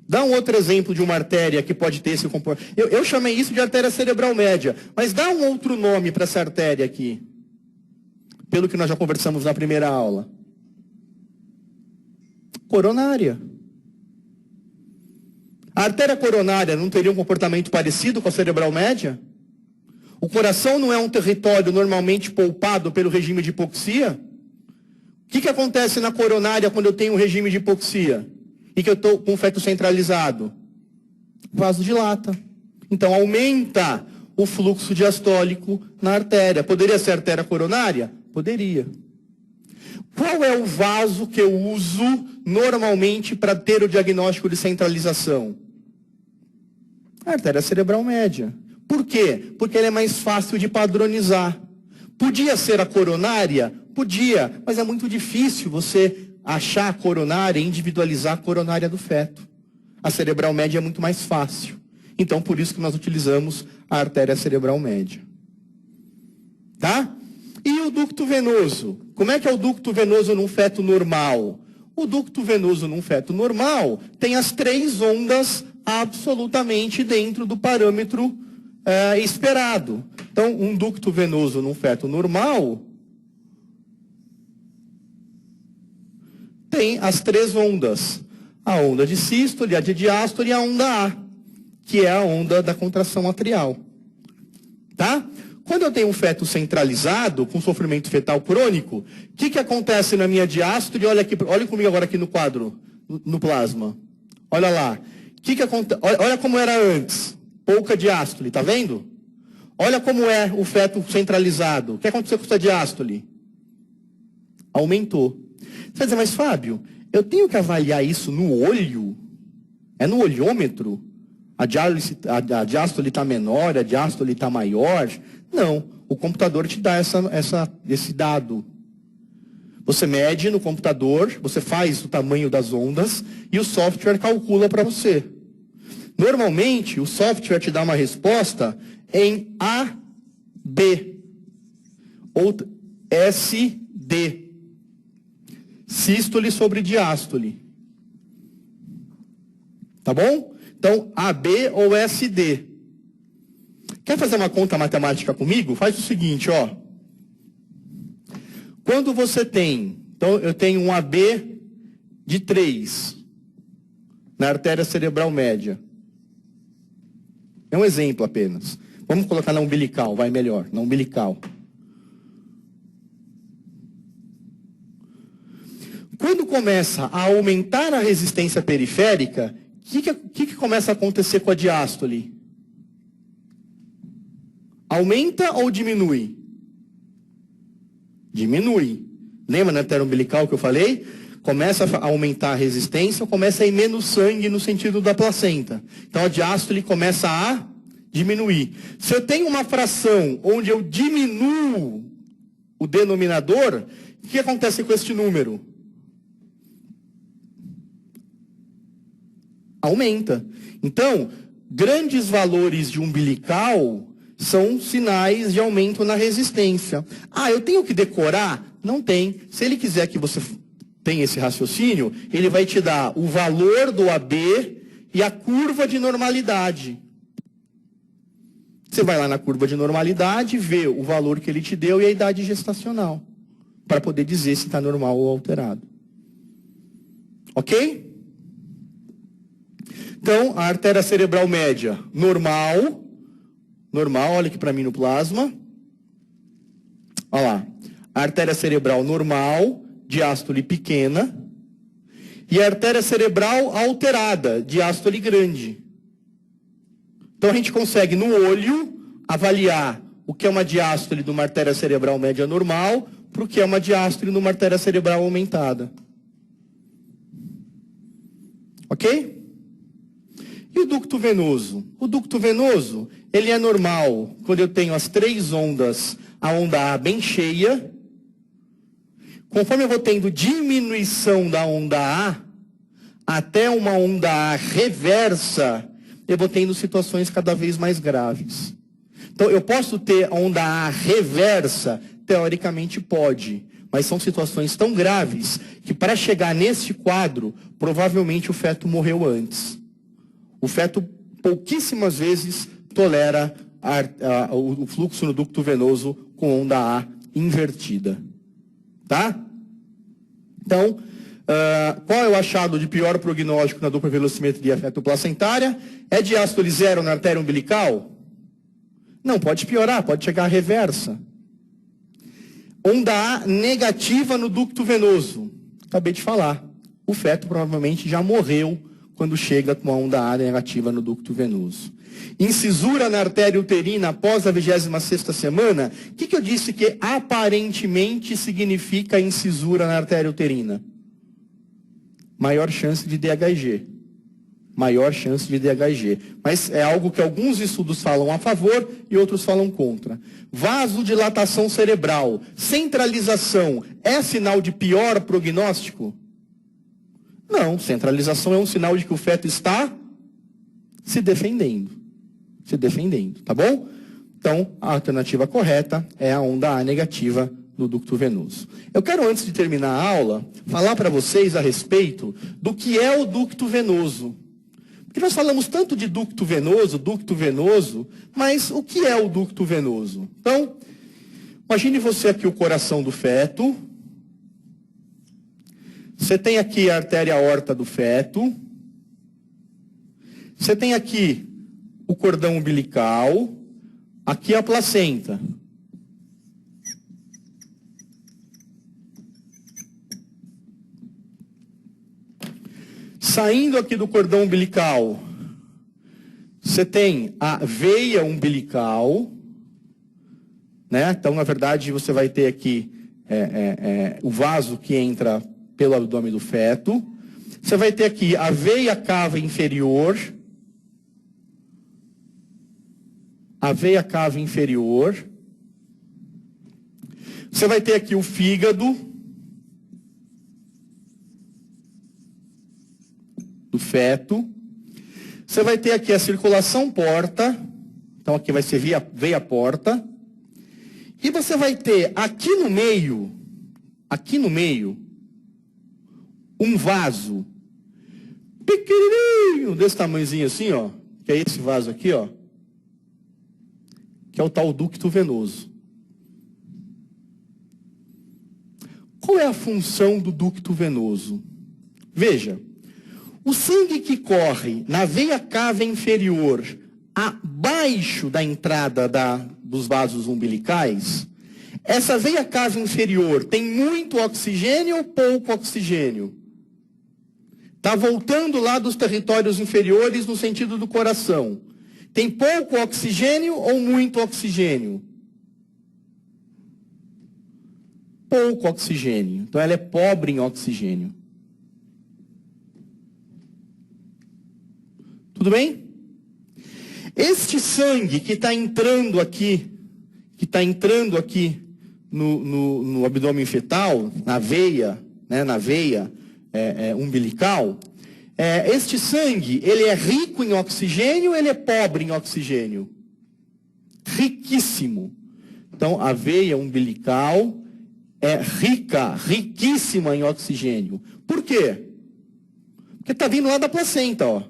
Dá um outro exemplo de uma artéria que pode ter esse comportamento. Eu chamei isso de artéria cerebral média, mas dá um outro nome para essa artéria aqui. Pelo que nós já conversamos na primeira aula. Coronária. A artéria coronária não teria um comportamento parecido com a cerebral média? O coração não é um território normalmente poupado pelo regime de hipoxia? O que acontece na coronária quando eu tenho um regime de hipoxia? E que eu estou com o feto centralizado? Vasodilata. Então aumenta o fluxo diastólico na artéria. Poderia ser artéria coronária? Poderia. Qual é o vaso que eu uso normalmente para ter o diagnóstico de centralização? A artéria cerebral média. Por quê? Porque ela é mais fácil de padronizar. Podia ser a coronária? Podia, mas é muito difícil você achar a coronária e individualizar a coronária do feto. A cerebral média é muito mais fácil. Então, por isso que nós utilizamos a artéria cerebral média. Tá? E o ducto venoso? Como é que é o ducto venoso num feto normal? O ducto venoso num feto normal tem as 3 ondas absolutamente dentro do parâmetro esperado. Então, um ducto venoso num feto normal tem as 3 ondas. A onda de sístole, a de diástole e a onda A. que é a onda da contração atrial. Tá? Quando eu tenho um feto centralizado, com sofrimento fetal crônico, o que acontece na minha diástole? Olha comigo agora aqui no quadro, no plasma. Olha lá. Olha como era antes. Pouca diástole, tá vendo? Olha como é o feto centralizado. O que aconteceu com essa diástole? Aumentou. Você vai dizer, mas Fábio, eu tenho que avaliar isso no olho? É no olhômetro? A diástole está menor, a diástole está maior? Não, o computador te dá esse dado. Você mede no computador, você faz o tamanho das ondas e o software calcula para você. Normalmente, o software te dá uma resposta em AB ou SD. Sístole sobre diástole. Tá bom? Então, AB ou SD. Quer fazer uma conta matemática comigo? Faz o seguinte, ó. Quando você tem, então eu tenho um AB de 3 na artéria cerebral média. É um exemplo apenas. Vamos colocar na umbilical, vai melhor, na umbilical. Quando começa a aumentar a resistência periférica, o que começa a acontecer com a diástole? Aumenta ou diminui? Diminui. Lembra na artéria umbilical que eu falei? Começa a aumentar a resistência, começa a ir menos sangue no sentido da placenta. Então a diástole começa a diminuir. Se eu tenho uma fração onde eu diminuo o denominador, o que acontece com este número? Aumenta. Então, grandes valores de umbilical são sinais de aumento na resistência. Ah, eu tenho que decorar? Não tem. Se ele quiser que você tenha esse raciocínio, ele vai te dar o valor do AB e a curva de normalidade. Você vai lá na curva de normalidade, vê o valor que ele te deu e a idade gestacional, para poder dizer se está normal ou alterado. Ok? Então, a artéria cerebral média, normal, olha aqui para mim no plasma. Olha lá. A artéria cerebral normal, diástole pequena. E a artéria cerebral alterada, diástole grande. Então, a gente consegue, no olho, avaliar o que é uma diástole de uma artéria cerebral média normal para o que é uma diástole numa artéria cerebral aumentada. Ok? E o ducto venoso? O ducto venoso, ele é normal quando eu tenho as 3 ondas, a onda A bem cheia. Conforme eu vou tendo diminuição da onda A, até uma onda A reversa, eu vou tendo situações cada vez mais graves. Então, eu posso ter a onda A reversa? Teoricamente pode. Mas são situações tão graves que para chegar nesse quadro, provavelmente o feto morreu antes. O feto pouquíssimas vezes tolera o fluxo no ducto venoso com onda A invertida. Tá? Então, qual é o achado de pior prognóstico na dupla velocimetria fetoplacentária? É diástole zero na artéria umbilical? Não, pode piorar, pode chegar à reversa. Onda A negativa no ducto venoso. Acabei de falar. O feto provavelmente já morreu quando chega com a onda A negativa no ducto venoso. Incisura na artéria uterina após a 26ª semana, o que eu disse que aparentemente significa incisura na artéria uterina? Maior chance de DHG. Maior chance de DHG. Mas é algo que alguns estudos falam a favor e outros falam contra. Vasodilatação cerebral, centralização, é sinal de pior prognóstico? Não, centralização é um sinal de que o feto está se defendendo. Se defendendo, tá bom? Então, a alternativa correta é a onda A negativa no ducto venoso. Eu quero, antes de terminar a aula, falar para vocês a respeito do que é o ducto venoso. Porque nós falamos tanto de ducto venoso, mas o que é o ducto venoso? Então, imagine você aqui o coração do feto. Você tem aqui a artéria aorta do feto. Você tem aqui o cordão umbilical, aqui a placenta. Saindo aqui do cordão umbilical, você tem a veia umbilical, né? Então, na verdade, você vai ter aqui o vaso que entra pelo abdômen do feto. Você vai ter aqui a veia cava inferior. A veia cava inferior. Você vai ter aqui o fígado do feto. Você vai ter aqui a circulação porta. Então aqui vai ser veia porta. E você vai ter aqui no meio, um vaso pequenininho, desse tamanhozinho assim, ó, que é esse vaso aqui, ó, que é o tal ducto venoso. Qual é a função do ducto venoso? Veja, o sangue que corre na veia cava inferior, abaixo da entrada dos vasos umbilicais, essa veia cava inferior tem muito oxigênio ou pouco oxigênio? Está voltando lá dos territórios inferiores no sentido do coração. Tem pouco oxigênio ou muito oxigênio? Pouco oxigênio. Então ela é pobre em oxigênio. Tudo bem? Este sangue que está entrando aqui, no abdômen fetal, na veia, né, umbilical, este sangue, ele é rico em oxigênio ou ele é pobre em oxigênio? Riquíssimo. Então, a veia umbilical é riquíssima em oxigênio. Por quê? Porque está vindo lá da placenta, ó.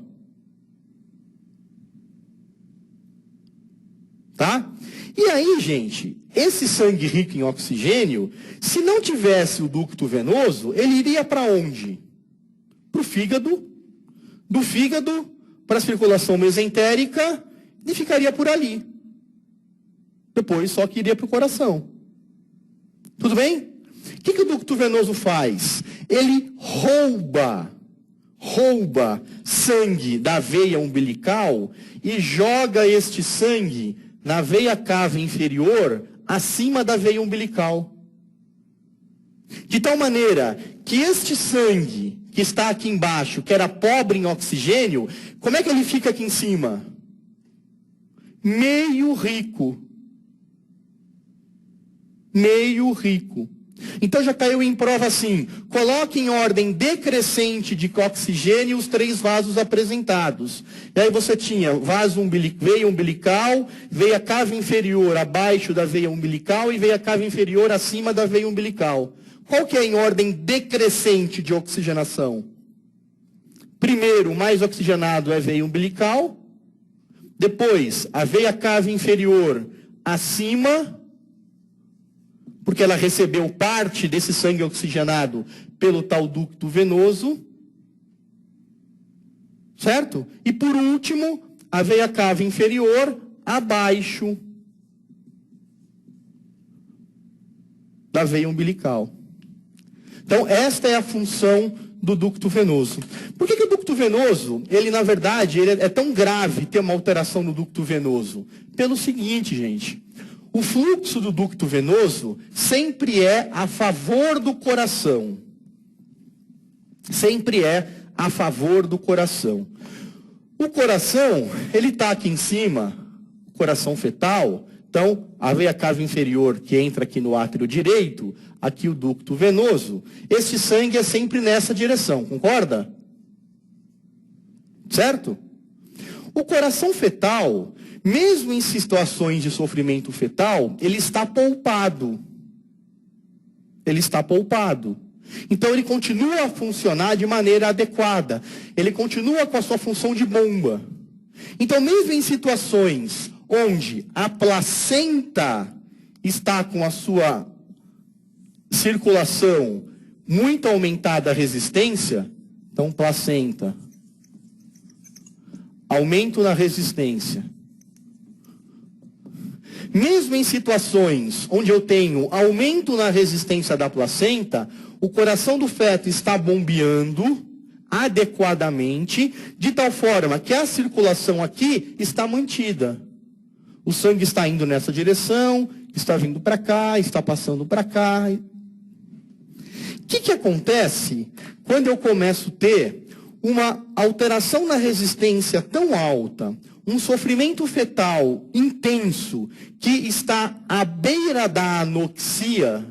Tá? E aí, gente, esse sangue rico em oxigênio, se não tivesse o ducto venoso, ele iria para onde? Para o fígado, do fígado para a circulação mesentérica e ficaria por ali. Depois só que iria para o coração. Tudo bem? O que o ducto venoso faz? Ele rouba sangue da veia umbilical e joga este sangue na veia cava inferior, acima da veia umbilical. De tal maneira que este sangue que está aqui embaixo, que era pobre em oxigênio, como é que ele fica aqui em cima? Meio rico. Meio rico. Então já caiu em prova assim, coloque em ordem decrescente de oxigênio os 3 vasos apresentados. E aí você tinha veia umbilical, veia cava inferior abaixo da veia umbilical e veia cava inferior acima da veia umbilical. Qual que é em ordem decrescente de oxigenação? Primeiro, o mais oxigenado é a veia umbilical, depois a veia cava inferior acima, porque ela recebeu parte desse sangue oxigenado pelo tal ducto venoso, certo? E por último, a veia cava inferior abaixo da veia umbilical. Então, esta é a função do ducto venoso. Por que o ducto venoso, ele na verdade, ele é tão grave ter uma alteração no ducto venoso? Pelo seguinte, gente. O fluxo do ducto venoso sempre é a favor do coração. Sempre é a favor do coração. O coração, ele está aqui em cima, o coração fetal. Então, a veia cava inferior que entra aqui no átrio direito, aqui o ducto venoso. Este sangue é sempre nessa direção, concorda? Certo? O coração fetal, mesmo em situações de sofrimento fetal, ele está poupado. Ele está poupado. Então ele continua a funcionar de maneira adequada. Ele continua com a sua função de bomba. Então mesmo em situações onde a placenta está com a sua circulação muito aumentada a resistência, então placenta aumento na resistência. Mesmo em situações onde eu tenho aumento na resistência da placenta, o coração do feto está bombeando adequadamente, de tal forma que a circulação aqui está mantida. O sangue está indo nessa direção, está vindo para cá, está passando para cá. O que acontece quando eu começo a ter uma alteração na resistência tão alta, um sofrimento fetal intenso, que está à beira da anoxia?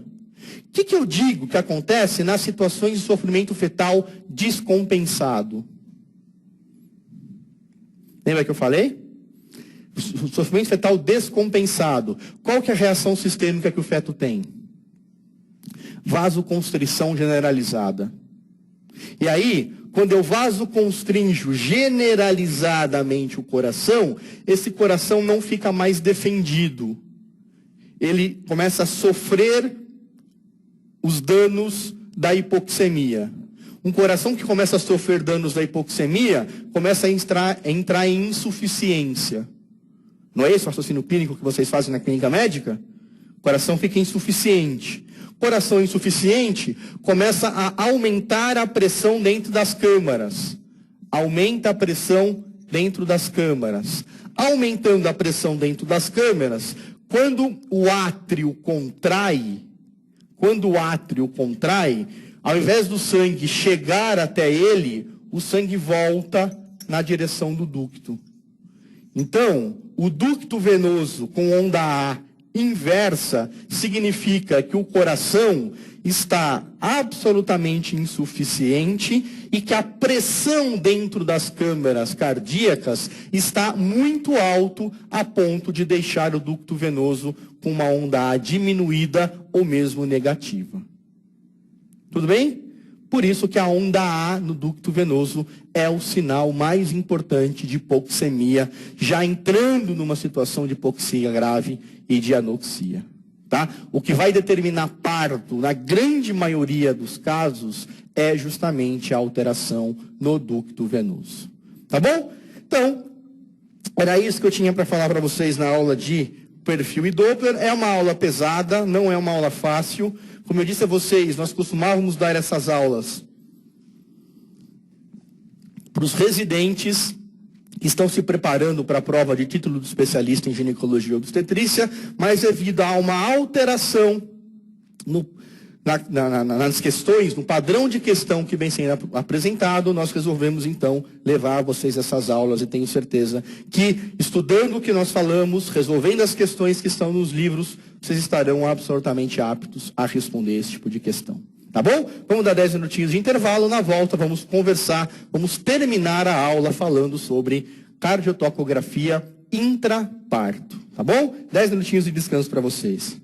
O que eu digo que acontece nas situações de sofrimento fetal descompensado? Lembra que eu falei? O sofrimento fetal descompensado. Qual que é a reação sistêmica que o feto tem? Vasoconstrição generalizada. E aí, quando eu vasoconstrinjo generalizadamente o coração, esse coração não fica mais defendido. Ele começa a sofrer os danos da hipoxemia. Um coração que começa a sofrer danos da hipoxemia, começa a entrar em insuficiência. Não é esse o raciocínio clínico que vocês fazem na clínica médica? O coração fica insuficiente. Coração insuficiente começa a aumentar a pressão dentro das câmaras. Aumenta a pressão dentro das câmaras. Aumentando a pressão dentro das câmaras, quando o átrio contrai, ao invés do sangue chegar até ele, o sangue volta na direção do ducto. Então, o ducto venoso com onda A inversa significa que o coração está absolutamente insuficiente e que a pressão dentro das câmaras cardíacas está muito alto a ponto de deixar o ducto venoso com uma onda A diminuída ou mesmo negativa. Tudo bem? Por isso que a onda A no ducto venoso é o sinal mais importante de hipoxemia, já entrando numa situação de hipoxia grave e de anoxia. Tá? O que vai determinar parto, na grande maioria dos casos, é justamente a alteração no ducto venoso. Tá bom? Então, era isso que eu tinha para falar para vocês na aula de perfil e Doppler. É uma aula pesada, não é uma aula fácil. Como eu disse a vocês, nós costumávamos dar essas aulas para os residentes que estão se preparando para a prova de título de especialista em ginecologia e obstetrícia, mas devido a uma alteração nas questões, no padrão de questão que vem sendo apresentado, nós resolvemos então levar a vocês essas aulas e tenho certeza que, estudando o que nós falamos, resolvendo as questões que estão nos livros, vocês estarão absolutamente aptos a responder esse tipo de questão. Tá bom? Vamos dar 10 minutinhos de intervalo, na volta vamos conversar, vamos terminar a aula falando sobre cardiotocografia intraparto. Tá bom? 10 minutinhos de descanso para vocês.